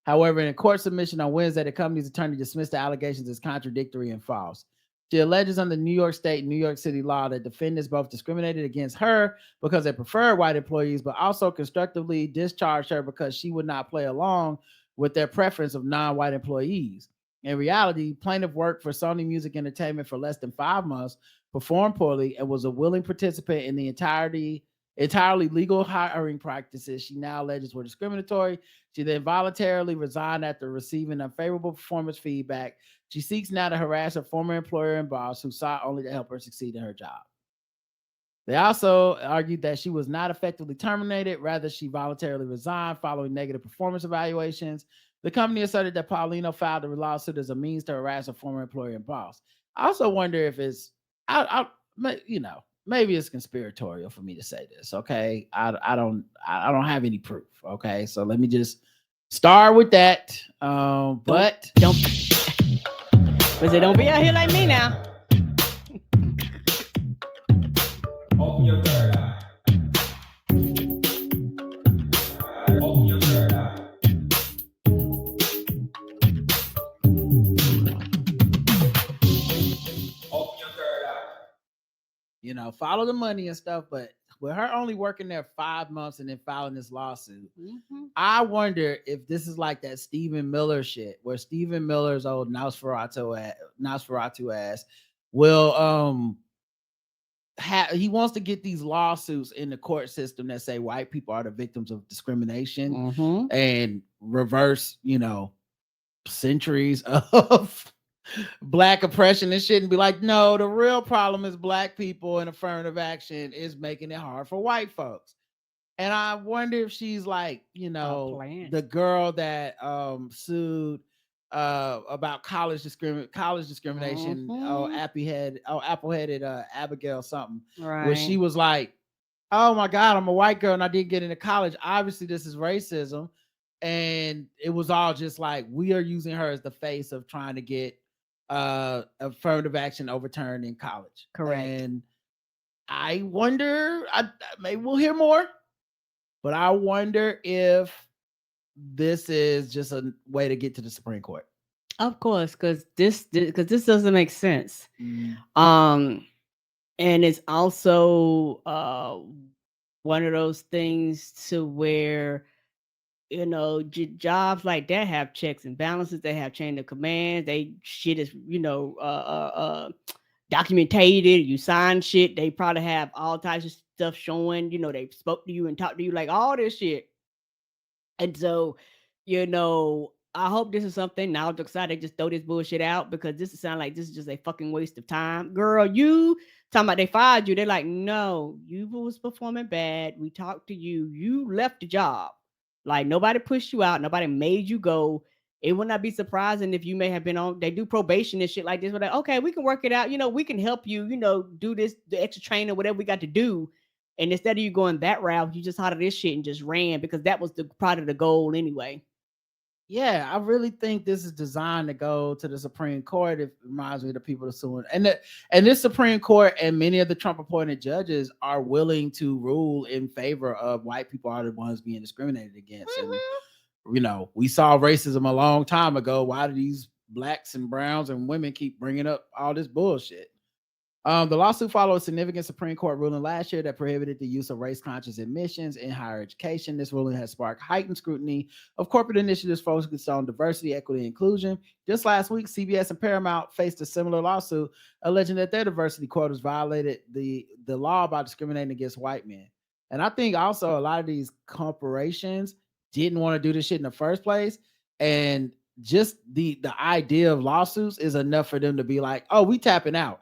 However, in a court submission on Wednesday, the company's attorney dismissed the allegations as contradictory and false. She alleges under New York State and New York City law that defendants both discriminated against her because they preferred white employees, but also constructively discharged her because she would not play along with their preference of non-white employees. In reality, plaintiff worked for Sony Music Entertainment for less than 5 months, performed poorly, and was a willing participant in the entirely legal hiring practices she now alleges were discriminatory. She then voluntarily resigned after receiving unfavorable performance feedback. She seeks now to harass her former employer and boss, who sought only to help her succeed in her job. They also argued that she was not effectively terminated. Rather, she voluntarily resigned following negative performance evaluations. The company asserted that Paulino filed the lawsuit as a means to harass her former employer and boss. I also wonder if it's, maybe it's conspiratorial for me to say this. Okay, I don't have any proof. Okay, so let me just start with that. But don't be out here like me now. Open your third eye. Open your third eye. Open your third eye. Follow the money and stuff. But with her only working there 5 months and then filing this lawsuit, I wonder if this is like that Stephen Miller shit, where Stephen Miller's old Nosferatu ass will he wants to get these lawsuits in the court system that say white people are the victims of discrimination and reverse, centuries of Black oppression and shit, and be like, no, the real problem is Black people, and affirmative action is making it hard for white folks. And I wonder if she's like, the girl that sued about college discrimination. Apple-headed Abigail something, right? Where she was like, oh my God, I'm a white girl and I didn't get into college. Obviously, this is racism. And it was all just like, we are using her as the face of trying to get affirmative action overturned in college. Correct. And I wonder, maybe we'll hear more, but I wonder if this is just a way to get to the Supreme Court. Of course, because this doesn't make sense. And it's also one of those things to where jobs like that have checks and balances. They have chain of command. They shit is documented. You sign shit. They probably have all types of stuff showing. They spoke to you and talked to you, like all this shit. And so, I hope this is something. Now I'm excited. They just throw this bullshit out, because this sounds like this is just a fucking waste of time. Girl, you talking about they fired you. They're like, no, you was performing bad. We talked to you. You left the job. Like, nobody pushed you out. Nobody made you go. It would not be surprising if you may have been on, they do probation and shit like this. We're like, okay, we can work it out. We can help you, do this, the extra training, whatever we got to do. And instead of you going that route, you just thought of this shit and just ran, because that was part of the goal anyway. Yeah, I really think this is designed to go to the Supreme Court. It reminds me of the people suing. And this Supreme Court and many of the Trump-appointed judges are willing to rule in favor of white people are the ones being discriminated against. And, we saw racism a long time ago. Why do these Blacks and browns and women keep bringing up all this bullshit? The lawsuit followed a significant Supreme Court ruling last year that prohibited the use of race-conscious admissions in higher education. This ruling has sparked heightened scrutiny of corporate initiatives focused on diversity, equity, and inclusion. Just last week, CBS and Paramount faced a similar lawsuit alleging that their diversity quotas violated the law by discriminating against white men. And I think also a lot of these corporations didn't want to do this shit in the first place. And just the idea of lawsuits is enough for them to be like, oh, we tapping out.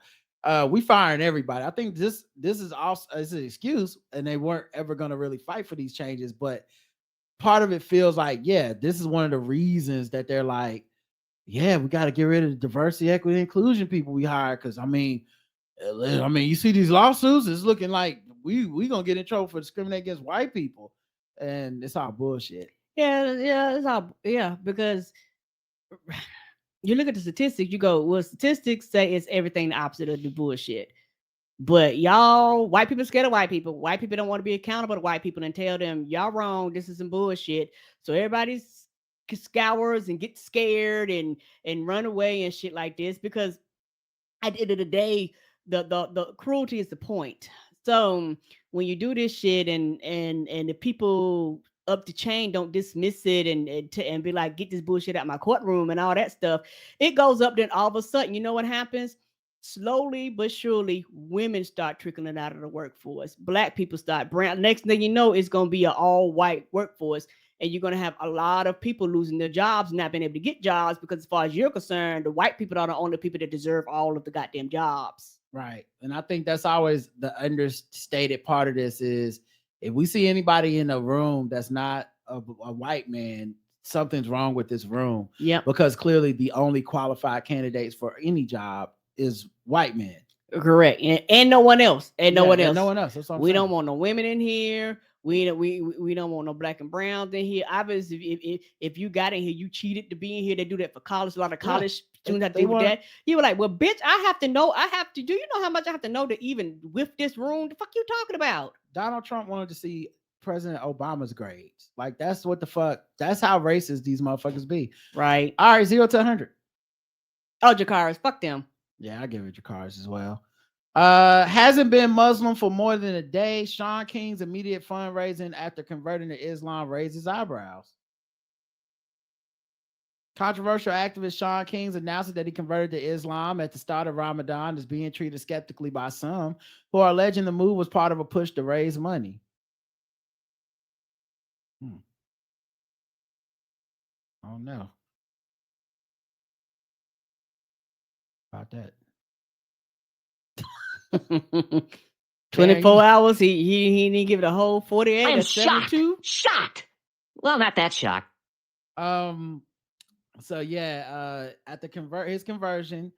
We firing everybody. I think this is also is an excuse, and they weren't ever going to really fight for these changes. But part of it feels like, yeah, this is one of the reasons that they're like, yeah, we got to get rid of the diversity, equity, inclusion people we hire. Because I mean, you see these lawsuits, it's looking like we gonna get in trouble for discriminating against white people, and it's all bullshit. Yeah, it's all because you look at the statistics, you go, well, statistics say it's everything the opposite of the bullshit. But y'all, white people scared of white people. White people don't want to be accountable to white people and tell them y'all wrong. This is some bullshit. So everybody scours and gets scared and run away and shit like this, because at the end of the day, the cruelty is the point. So when you do this shit and the people up the chain don't dismiss it and be like, get this bullshit out my courtroom and all that stuff, it goes up. Then all of a sudden, you know what happens? Slowly but surely, women start trickling out of the workforce. Black people start brown. Next thing you know, it's going to be an all-white workforce, and you're going to have a lot of people losing their jobs, not being able to get jobs, because as far as you're concerned, the white people are the only people that deserve all of the goddamn jobs. Right. And I think that's always the understated part of this is, if we see anybody in a room that's not a white man, something's wrong with this room. Yeah. Because clearly the only qualified candidates for any job is white men. Correct. And no one else. And no one else. No one else. That's what we don't want no women in here. We don't want no black and browns in here. Obviously, if you got in here, you cheated to be in here. They do that for college. A lot of college students have to do with that. You were like, well, bitch, I have to know. Do you know how much I have to know to even whiff this room? The fuck you talking about? Donald Trump wanted to see President Obama's grades. Like, that's what the fuck. That's how racist these motherfuckers be. Right. All right, 0 to 100. Oh, Jakaris, fuck them. Yeah, I give it Jakaris as well. Hasn't been Muslim for more than a day. Sean King's immediate fundraising after converting to Islam raises eyebrows. Controversial activist Sean King announced that he converted to Islam at the start of Ramadan is being treated skeptically by some who are alleging the move was part of a push to raise money. Oh no. About that. 24 hours. He didn't give it a whole 48. I'm or 72. shocked. Well, not that shocked. So yeah, at his conversion,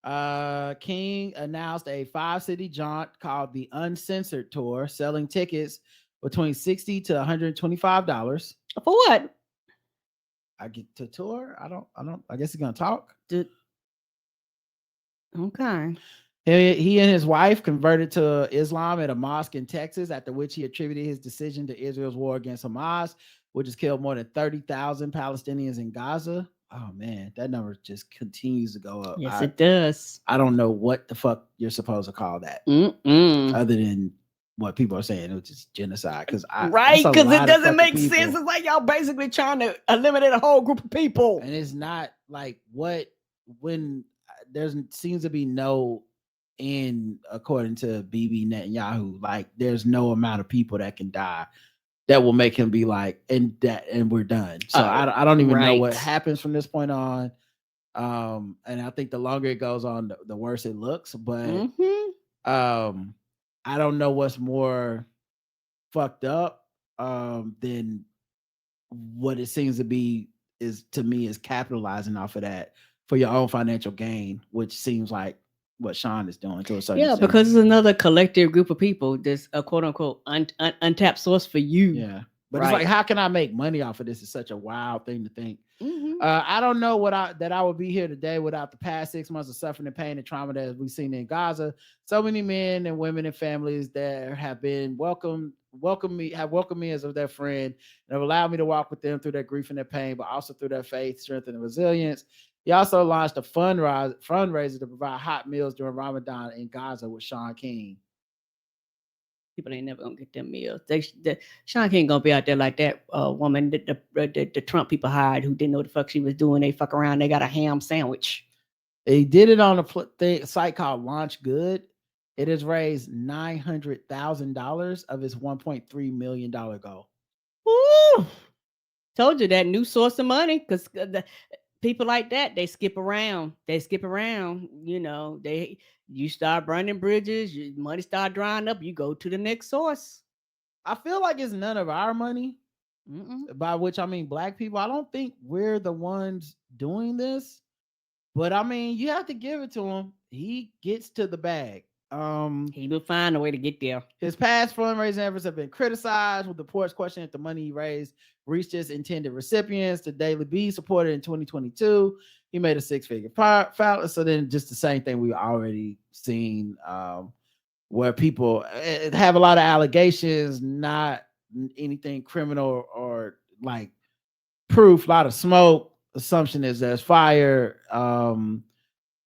King announced a 5-city jaunt called the Uncensored Tour, selling tickets between $60 to $125. For what? I get to tour. I guess he's gonna talk. Okay. He and his wife converted to Islam at a mosque in Texas, after which he attributed his decision to Israel's war against Hamas, which has killed more than 30,000 Palestinians in Gaza. Oh man, that number just continues to go up. Yes, it does. I don't know what the fuck you're supposed to call that, other than what people are saying, which is genocide. Because it doesn't make sense. It's like y'all basically trying to eliminate a whole group of people, and it's not like when there seems to be no end, according to Bibi Netanyahu. Like, there's no amount of people that can die that will make him be like, and we're done. So I don't even know what happens from this point on. And I think the longer it goes on, the worse it looks. But I don't know what's more fucked up than what it seems to be is capitalizing off of that for your own financial gain, which seems like what Sean is doing to a certain extent. Because it's another collective group of people that's a quote unquote untapped source for you. Yeah. But it's like, how can I make money off of this? It's such a wild thing to think. I don't know that I would be here today without the past 6 months of suffering and pain and trauma that we've seen in Gaza. So many men and women and families that have been welcomed me as their friend and have allowed me to walk with them through their grief and their pain, but also through their faith, strength, and resilience. He also launched a fundraiser to provide hot meals during Ramadan in Gaza with Sean King. People ain't never gonna get them meals. Sean King gonna be out there like that woman that the Trump people hired who didn't know what the fuck she was doing. They fuck around. They got a ham sandwich. He did it on a site called Launch Good. It has raised $900,000 of its $1.3 million goal. Woo! Told you that new source of money because people like that they skip around. You know, you start burning bridges, your money start drying up. You go to the next source. I feel like it's none of our money, by which I mean black people. I don't think we're the ones doing this, but I mean you have to give it to him. He gets to the bag. He will find a way to get there. His past fundraising efforts have been criticized, with reports questioning if the money he raised reached its intended recipients. The Daily Beast reported in 2022 he made a six-figure profit. So then, just the same thing we've already seen, where people have a lot of allegations, not anything criminal or like proof. A lot of smoke. Assumption is there's fire, and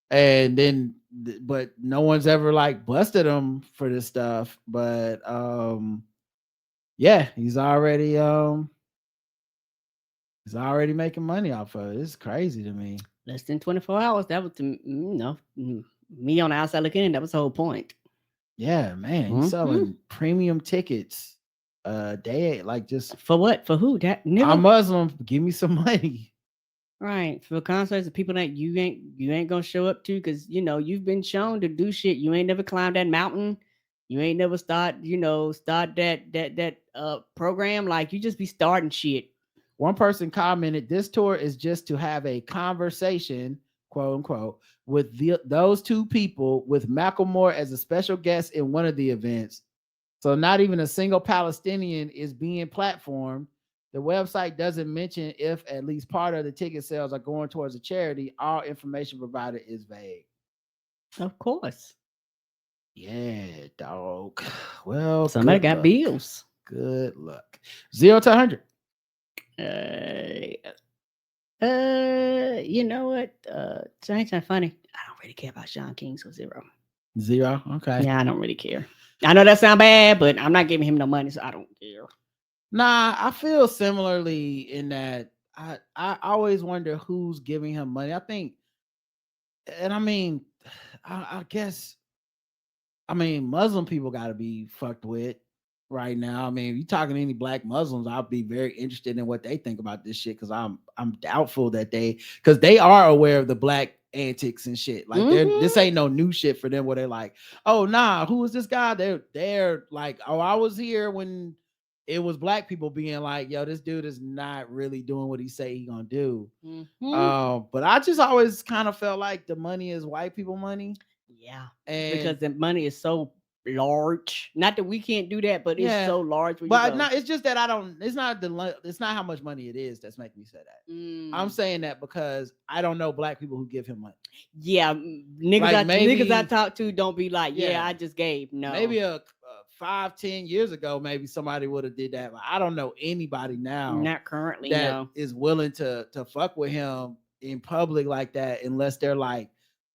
then. But no one's ever like busted him for this stuff. But yeah, he's already making money off of it. It's crazy to me. Less than 24 hours. That was me on the outside looking in. That was the whole point. Yeah, man. He's selling premium tickets day, like just for what? For who? That I'm Muslim. Give me some money. Right, for concerts of people that you ain't gonna show up to because you've been shown to do shit. You ain't never climbed that mountain. You ain't never start that program. Like you just be starting shit. One person commented, "This tour is just to have a conversation, quote unquote, with those two people, with Macklemore as a special guest in one of the events. So not even a single Palestinian is being platformed. The website doesn't mention if at least part of the ticket sales are going towards a charity. All information provided is vague." Of course. Yeah, dog. Well, somebody got bills. Good luck. 0 to 100. You know what? It ain't that funny. I don't really care about Sean King, so 0. 0. Okay. Yeah, I don't really care. I know that sounds bad, but I'm not giving him no money, so I don't care. Nah, I feel similarly in that I always wonder who's giving him money. I think, and I mean, I guess, I mean, Muslim people got to be fucked with right now. I mean, if you're talking to any black Muslims, I'll be very interested in what they think about this shit because I'm doubtful that because they are aware of the black antics and shit. Like this ain't no new shit for them where they're like, oh nah, who is this guy? They're like, oh, I was here when it was black people being like, yo, this dude is not really doing what he say he gonna do. But I just always kind of felt like the money is white people money. Yeah, and because the money is so large. Not that we can't do that, but it's so large. But no, it's just that it's not how much money it is that's making me say that. I'm saying that because I don't know black people who give him money. Yeah, niggas I talk to don't be like, yeah, I just gave. No, maybe 5-10 years ago, maybe somebody would have did that. But I don't know anybody now, not currently, that is willing to fuck with him in public like that, unless they're like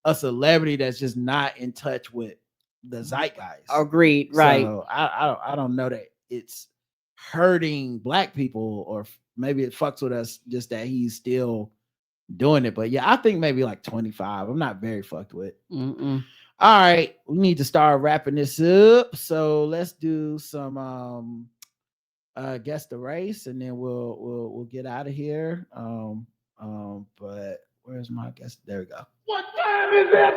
a celebrity that's just not in touch with the zeitgeist. Agreed. Right. So I don't know that it's hurting black people, or maybe it fucks with us just that he's still doing it. But yeah, I think maybe like 25. I'm not very fucked with. All right, we need to start wrapping this up. So let's do some guess the race, and then we'll get out of here. But where's my guess? There we go. What time is it?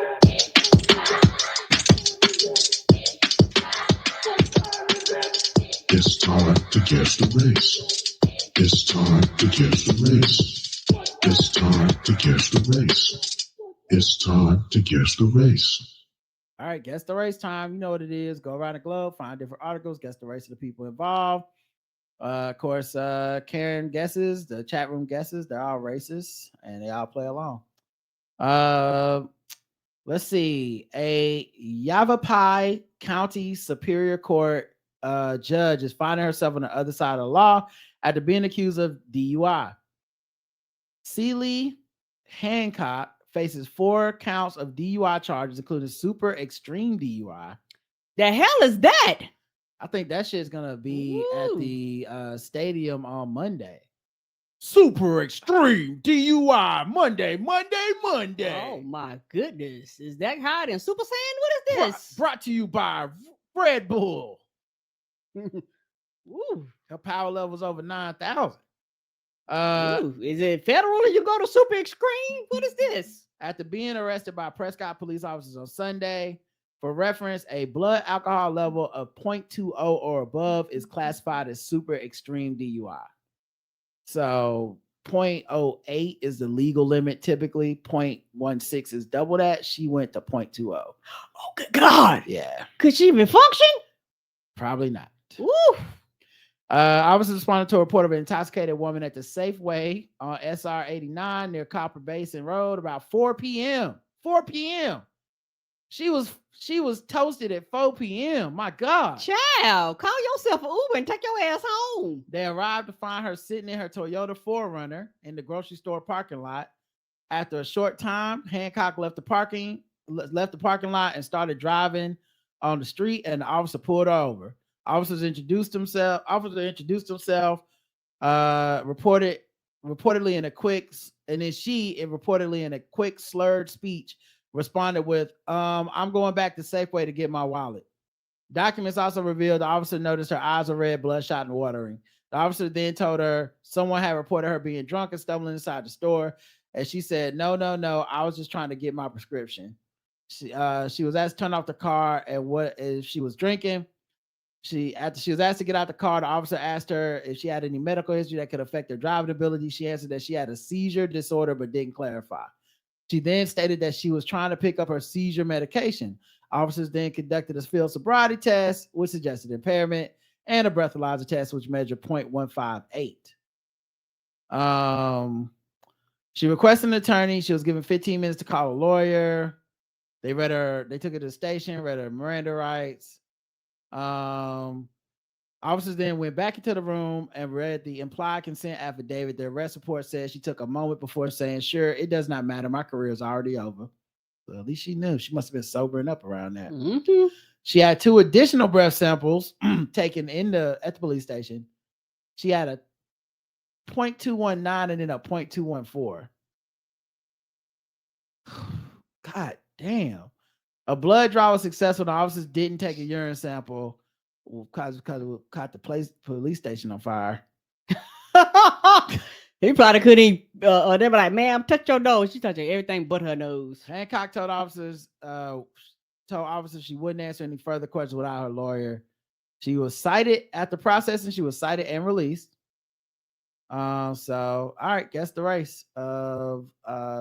It's time to guess the race. It's time to guess the race. It's time to guess the race. It's time to guess the race. All right, guess the race time. You know what it is. Go around the globe, find different articles, guess the race of the people involved. Of course, Karen guesses, the chat room guesses. They're all racist, and they all play along. Let's see. A Yavapai County Superior Court judge is finding herself on the other side of the law after being accused of DUI. Sealy Hancock faces 4 counts of DUI charges, including super extreme DUI. The hell is that? I think that shit's gonna be at Woo. the stadium on Monday. Super extreme DUI Monday. Oh my goodness. Is that hot in Super Saiyan? What is this? Brought to you by Red Bull. Ooh. Her power level's over 9,000. Ooh. Is it federal or you go to Super Extreme? What is this? After being arrested by Prescott police officers on Sunday, for reference, a blood alcohol level of 0.20 or above is classified as super extreme DUI. So 0.08 is the legal limit typically. 0.16 is double that. She went to 0.20. Oh, good God. Yeah. Could she even function? Probably not. Woo. Officers responded to a report of an intoxicated woman at the Safeway on SR 89 near Copper Basin Road about 4 p.m. 4 p.m. She was toasted at 4 p.m. My God. Child, call yourself an Uber and take your ass home. They arrived to find her sitting in her Toyota 4Runner in the grocery store parking lot. After a short time, Hancock left the parking lot and started driving on the street, and the officer pulled her over. Officer introduced himself, reportedly in a quick, and then she reportedly in a quick slurred speech responded with, I'm going back to Safeway to get my wallet. Documents also revealed the officer noticed her eyes were red, bloodshot, and watering. The officer then told her someone had reported her being drunk and stumbling inside the store. And she said, no, I was just trying to get my prescription. She was asked to turn off the car and what if she was drinking. After she was asked to get out the car, the officer asked her if she had any medical history that could affect her driving ability. She answered that she had a seizure disorder, but didn't clarify. She then stated that she was trying to pick up her seizure medication. Officers then conducted a field sobriety test, which suggested impairment, and a breathalyzer test, which measured 0.158. She requested an attorney. She was given 15 minutes to call a lawyer. They took her to the station, read her Miranda rights. Officers then went back into the room and read the implied consent affidavit. The arrest report says she took a moment before saying, sure, it does not matter. My career is already over. So at least she knew. She must have been sobering up around that. Mm-hmm. She had 2 additional breath samples taken at the police station. She had a 0.219 and then a 0.214. God damn. A blood draw was successful. The officers didn't take a urine sample because it caught the police station on fire. He probably couldn't even, they were like, ma'am, touch your nose. She touching everything but her nose. Hancock told officers she wouldn't answer any further questions without her lawyer. She was cited after processing. She was cited and released. So, all right, guess the race of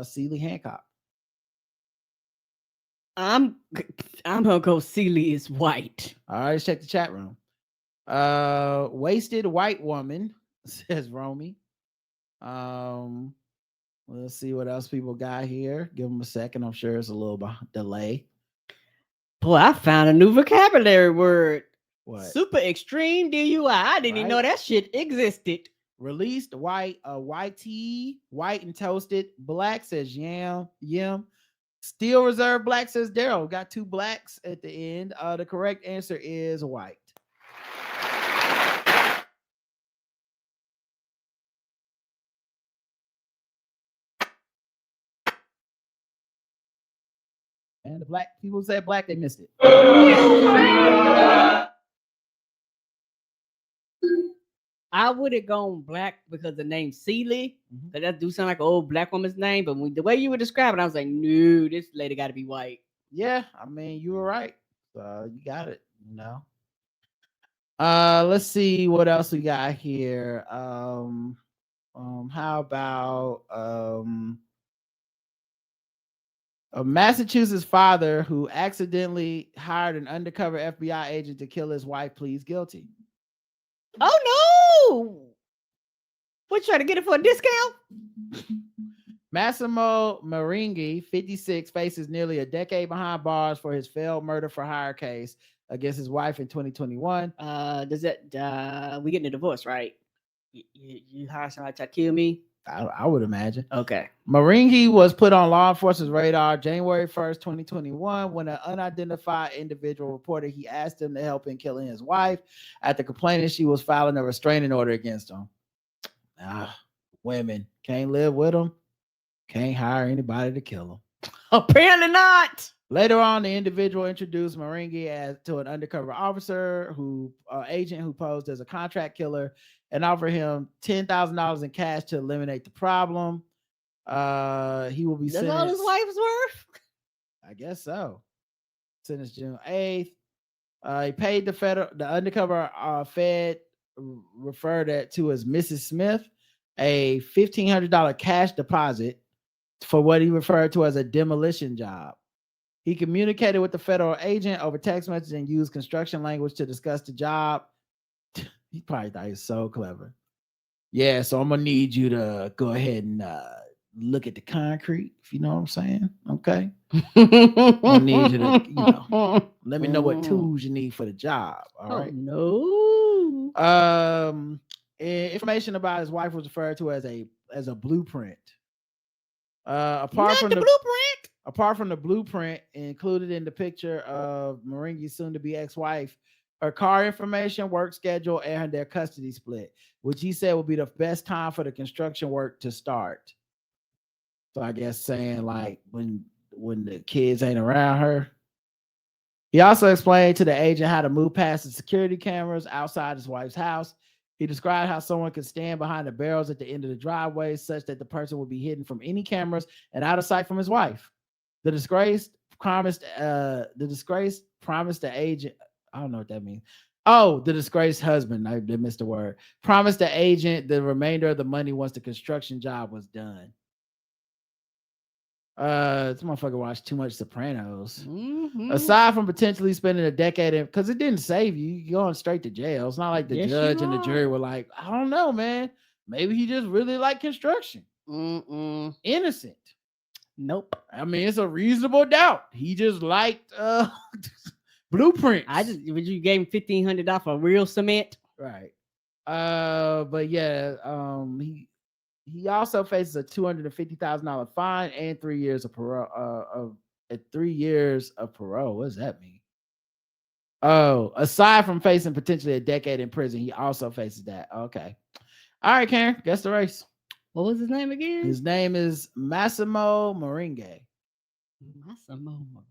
Sealy Hancock. I'm gonna go Celie is white. All right, let's check the chat room. Wasted white woman, says Romy. Let's see what else people got here. Give them a second. I'm sure it's a little delay. Boy, I found a new vocabulary word. What? Super extreme DUI. I didn't even know that shit existed. Released white, white and toasted. Black says yam. Still reserved black says Daryl. Got 2 blacks at the end. The correct answer is white. And the black people said black, they missed it. I would have gone black because the name Celie, because that do sound like an old black woman's name. But the way you were describing, I was like, no, this lady got to be white. Yeah, I mean, you were right. So you got it, Let's see what else we got here. How about a Massachusetts father who accidentally hired an undercover FBI agent to kill his wife pleads guilty. Oh no! What, trying to get it for a discount? Massimo Maringhi, 56, faces nearly a decade behind bars for his failed murder for hire case against his wife in 2021. Does that we getting a divorce, right? You hire somebody to kill me? I would imagine. Okay. Maringi was put on law enforcement's radar January 1st, 2021, when an unidentified individual reported he asked him to help in killing his wife after complaining she was filing a restraining order against him. Women can't live with them, can't hire anybody to kill them. Apparently not. Later on, the individual introduced Maringi to an undercover officer agent who posed as a contract killer and offered him $10,000 in cash to eliminate the problem. He will be That's sentenced. all his wife's worth? I guess so. Sentenced June 8th. He paid the undercover Fed referred it to as Mrs. Smith a $1,500 cash deposit for what he referred to as a demolition job. He communicated with the federal agent over text message and used construction language to discuss the job. He probably thought he was so clever. Yeah, so I'm gonna need you to go ahead and look at the concrete, if you know what I'm saying. Okay. I need you to, let me know what tools you need for the job. All right. No. Information about his wife was referred to as a blueprint. Apart from the blueprint. Apart from the blueprint included in the picture of Maringi's soon-to-be ex-wife, her car information, work schedule, and their custody split, which he said would be the best time for the construction work to start. So I guess saying like when the kids ain't around her. He also explained to the agent how to move past the security cameras outside his wife's house. He described how someone could stand behind the barrels at the end of the driveway such that the person would be hidden from any cameras and out of sight from his wife. The disgraced promised the agent. I don't know what that means. Oh, the disgraced husband. I missed the word. Promised the agent the remainder of the money once the construction job was done. This motherfucker watched too much Sopranos. Mm-hmm. Aside from potentially spending a decade in, because it didn't save you, you're going straight to jail. It's not like the judge and the jury were like, I don't know, man. Maybe he just really liked construction. Innocent. Nope. I mean, it's a reasonable doubt. He just liked blueprints. Would you gave him $1,500 for real cement? Right. But yeah, he also faces a $250,000 fine and 3 years of parole. 3 years of parole. What does that mean? Oh, aside from facing potentially a decade in prison, he also faces that. Okay. All right, Karen, guess the race. What was his name again? His name is Massimo Maringi. Massimo Maringi.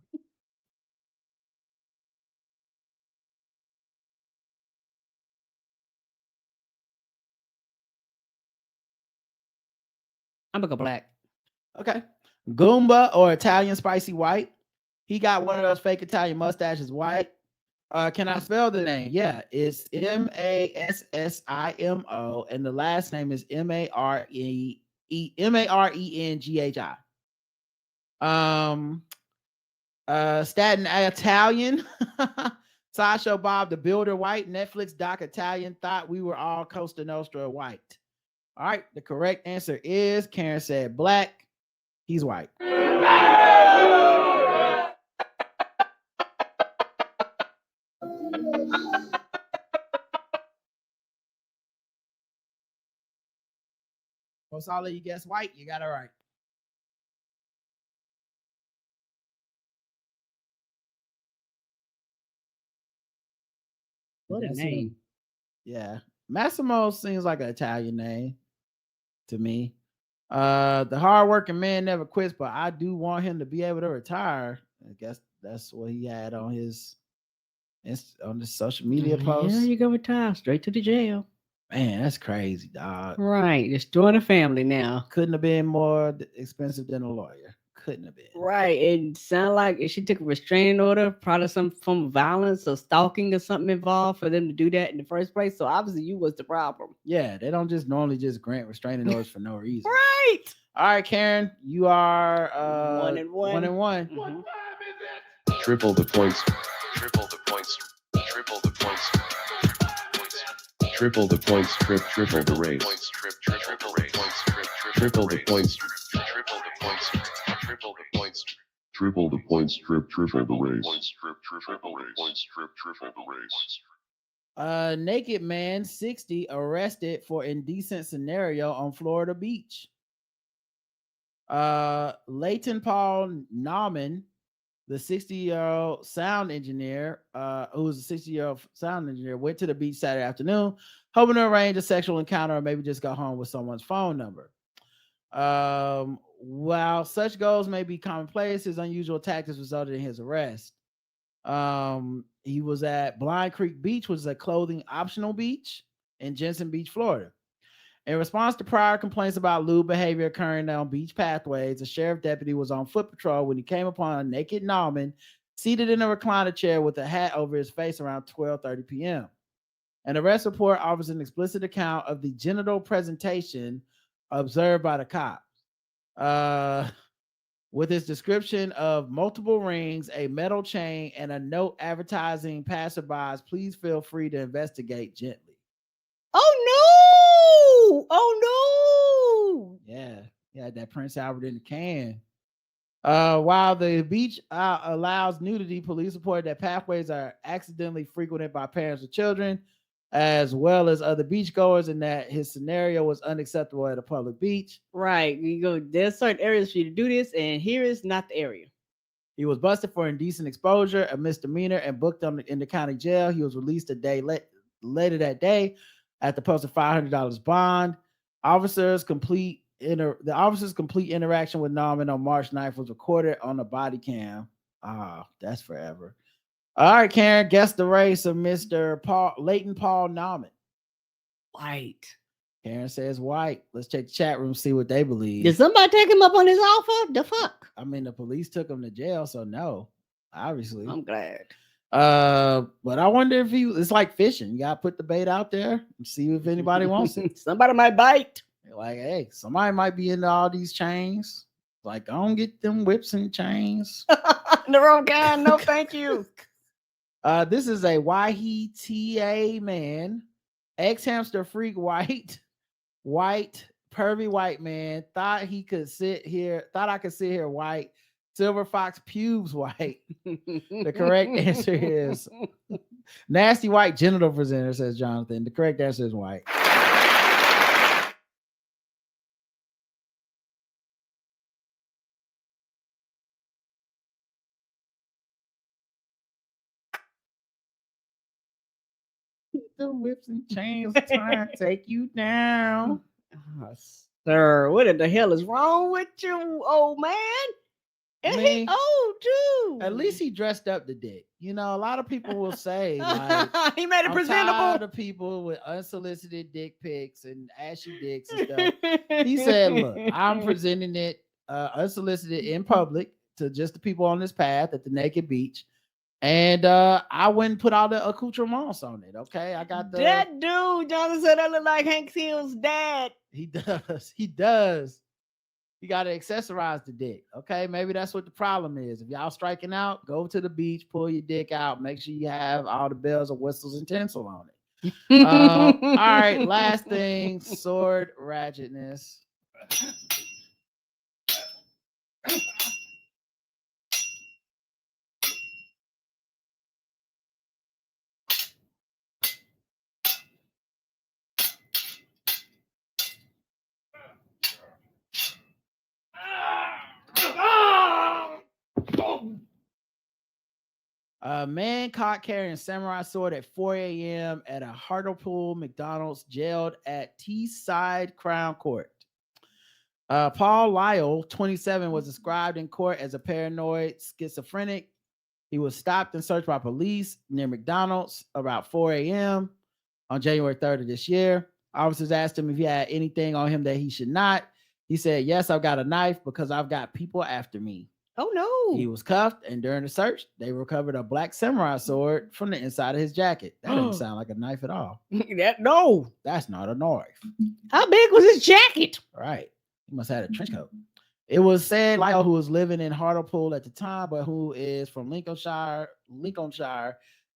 I'm gonna go black. Okay. Goomba or Italian spicy white. He got one of those fake Italian mustaches white. Can I spell the name? Yeah, it's Massimo, and the last name is Marenghi. Staten Italian. Sideshow Bob the Builder white. Netflix doc Italian. Thought we were all Costa Nostra white. All right, the correct answer is Karen said black. He's white. Most all of you guess white, you got it right. What a name. Yeah. Massimo seems like an Italian name to me. The hardworking man never quits, but I do want him to be able to retire. I guess that's what he had on his social media post. Yeah, you go retire straight to the jail. Man, that's crazy, dog. Right. Destroying a family now. Couldn't have been more expensive than a lawyer. Couldn't have been. Right. It sounded like if she took a restraining order, probably some form of violence or stalking or something involved for them to do that in the first place. So obviously you was the problem. Yeah, they don't just normally just grant restraining orders for no reason. Right. All right, Karen, you are 1-1. 1-1. What time is it? Triple the points. Triple the points. Triple the points. Triple the points. Triple the race. Triple the points. Triple the points. Triple the points. Triple the points. Triple the points, triple the race. Triple the race. Naked man 60 arrested for indecent scenario on Florida beach. Leighton Paul Nauman, the 60-year-old sound engineer, who was a 60-year-old sound engineer, went to the beach Saturday afternoon, hoping to arrange a sexual encounter or maybe just go home with someone's phone number. While such goals may be commonplace, his unusual tactics resulted in his arrest. He was at Blind Creek Beach, which is a clothing optional beach in Jensen Beach, Florida. In response to prior complaints about lewd behavior occurring on beach pathways, a sheriff deputy was on foot patrol when he came upon a naked Nauman seated in a recliner chair with a hat over his face around 12:30 p.m. An arrest report offers an explicit account of the genital presentation observed by the cops. With its description of multiple rings, a metal chain, and a note advertising passerbys, please feel free to investigate gently. Oh no! Oh Yeah, that Prince Albert in the can. While the beach allows nudity, police reported that pathways are accidentally frequented by parents with children, as well as other beachgoers, and that his scenario was unacceptable at a public beach. Right. You go, there's certain areas for you to do this, and here is not the area. He was busted for indecent exposure, a misdemeanor, and booked in the county jail. He was released a day later that day at the posted $500 bond. The officer's complete interaction with Nauman on March 9th was recorded on a body cam. That's forever. All right, Karen, guess the race of Mr. Leighton Paul Nauman. White. Karen says white. Let's check the chat room, see what they believe. Did somebody take him up on his offer? The fuck? I mean, the police took him to jail, so no, obviously. I'm glad. But I wonder if it's like fishing. You gotta put the bait out there and see if anybody wants it. Somebody might bite. Like, hey, somebody might be into all these chains. Like, I don't get them whips and chains. The wrong kind. No, thank you. This is a YHTA man, ex-hamster freak, white, pervy white man, thought I could sit here white, silver fox pubes white. The correct answer is nasty white genital presenter, says Jonathan. The correct answer is white. The whips and chains trying to take you down. Sir, what in the hell is wrong with you, old man? And he old too. At least he dressed up the dick. You know, a lot of people will say like, he made it presentable. Tired of people with unsolicited dick pics and ashy dicks and stuff. He said, "Look, I'm presenting it unsolicited in public to just the people on this path at the naked beach." And I went and put all the accoutrements on it. Okay, I got that dude. Jonathan said I look like Hank Hill's dad. He does. You got to accessorize the dick. Okay, maybe that's what the problem is. If y'all striking out, go to the beach, pull your dick out, make sure you have all the bells and whistles and tinsel on it. All right, last thing, sword ratchetness. A man caught carrying a samurai sword at 4 a.m. at a Hartlepool McDonald's, jailed at Teesside Crown Court. Paul Lyle, 27, was described in court as a paranoid schizophrenic. He was stopped and searched by police near McDonald's about 4 a.m. on January 3rd of this year. Officers asked him if he had anything on him that he should not. He said, "Yes, I've got a knife because I've got people after me." Oh, no. He was cuffed, and during the search, they recovered a black samurai sword from the inside of his jacket. That doesn't sound like a knife at all. No. That's not a knife. How big was his jacket? Right. He must have had a trench coat. It was said Lyle, who was living in Hartlepool at the time, but who is from Lincolnshire,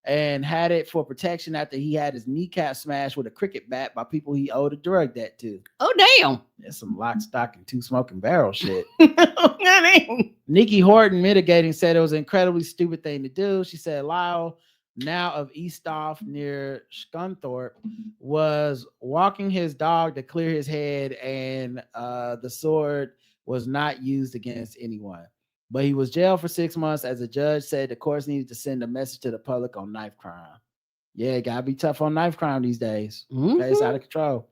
and had it for protection after he had his kneecap smashed with a cricket bat by people he owed a drug debt to. Oh, damn. That's some lock, stock, and two smoking barrel shit. Damn. Nikki Horton, mitigating, said it was an incredibly stupid thing to do. She said Lyle now of Eastoff near Scunthorpe, was walking his dog to clear his head, and the sword was not used against anyone. But he was jailed for 6 months, as the judge said the courts needed to send a message to the public on knife crime. Yeah, gotta be tough on knife crime these days. Okay, it's out of control.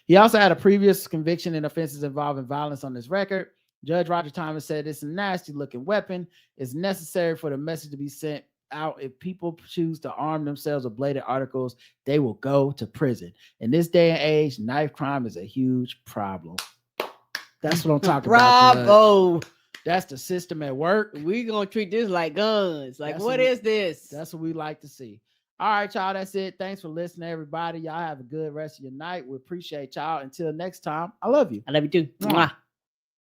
He also had a previous conviction in offenses involving violence on his record. Judge Roger Thomas said it's a nasty looking weapon. It's necessary for the message to be sent out. If people choose to arm themselves with bladed articles, they will go to prison. In this day and age, knife crime is a huge problem. That's what I'm talking about. Bravo. That's the system at work. We're going to treat this like guns. Like, That's what what- is this? That's what we like to see. All right, y'all. That's it. Thanks for listening, everybody. Y'all have a good rest of your night. We appreciate y'all. Until next time, I love you. I love you too. Mwah. Mwah.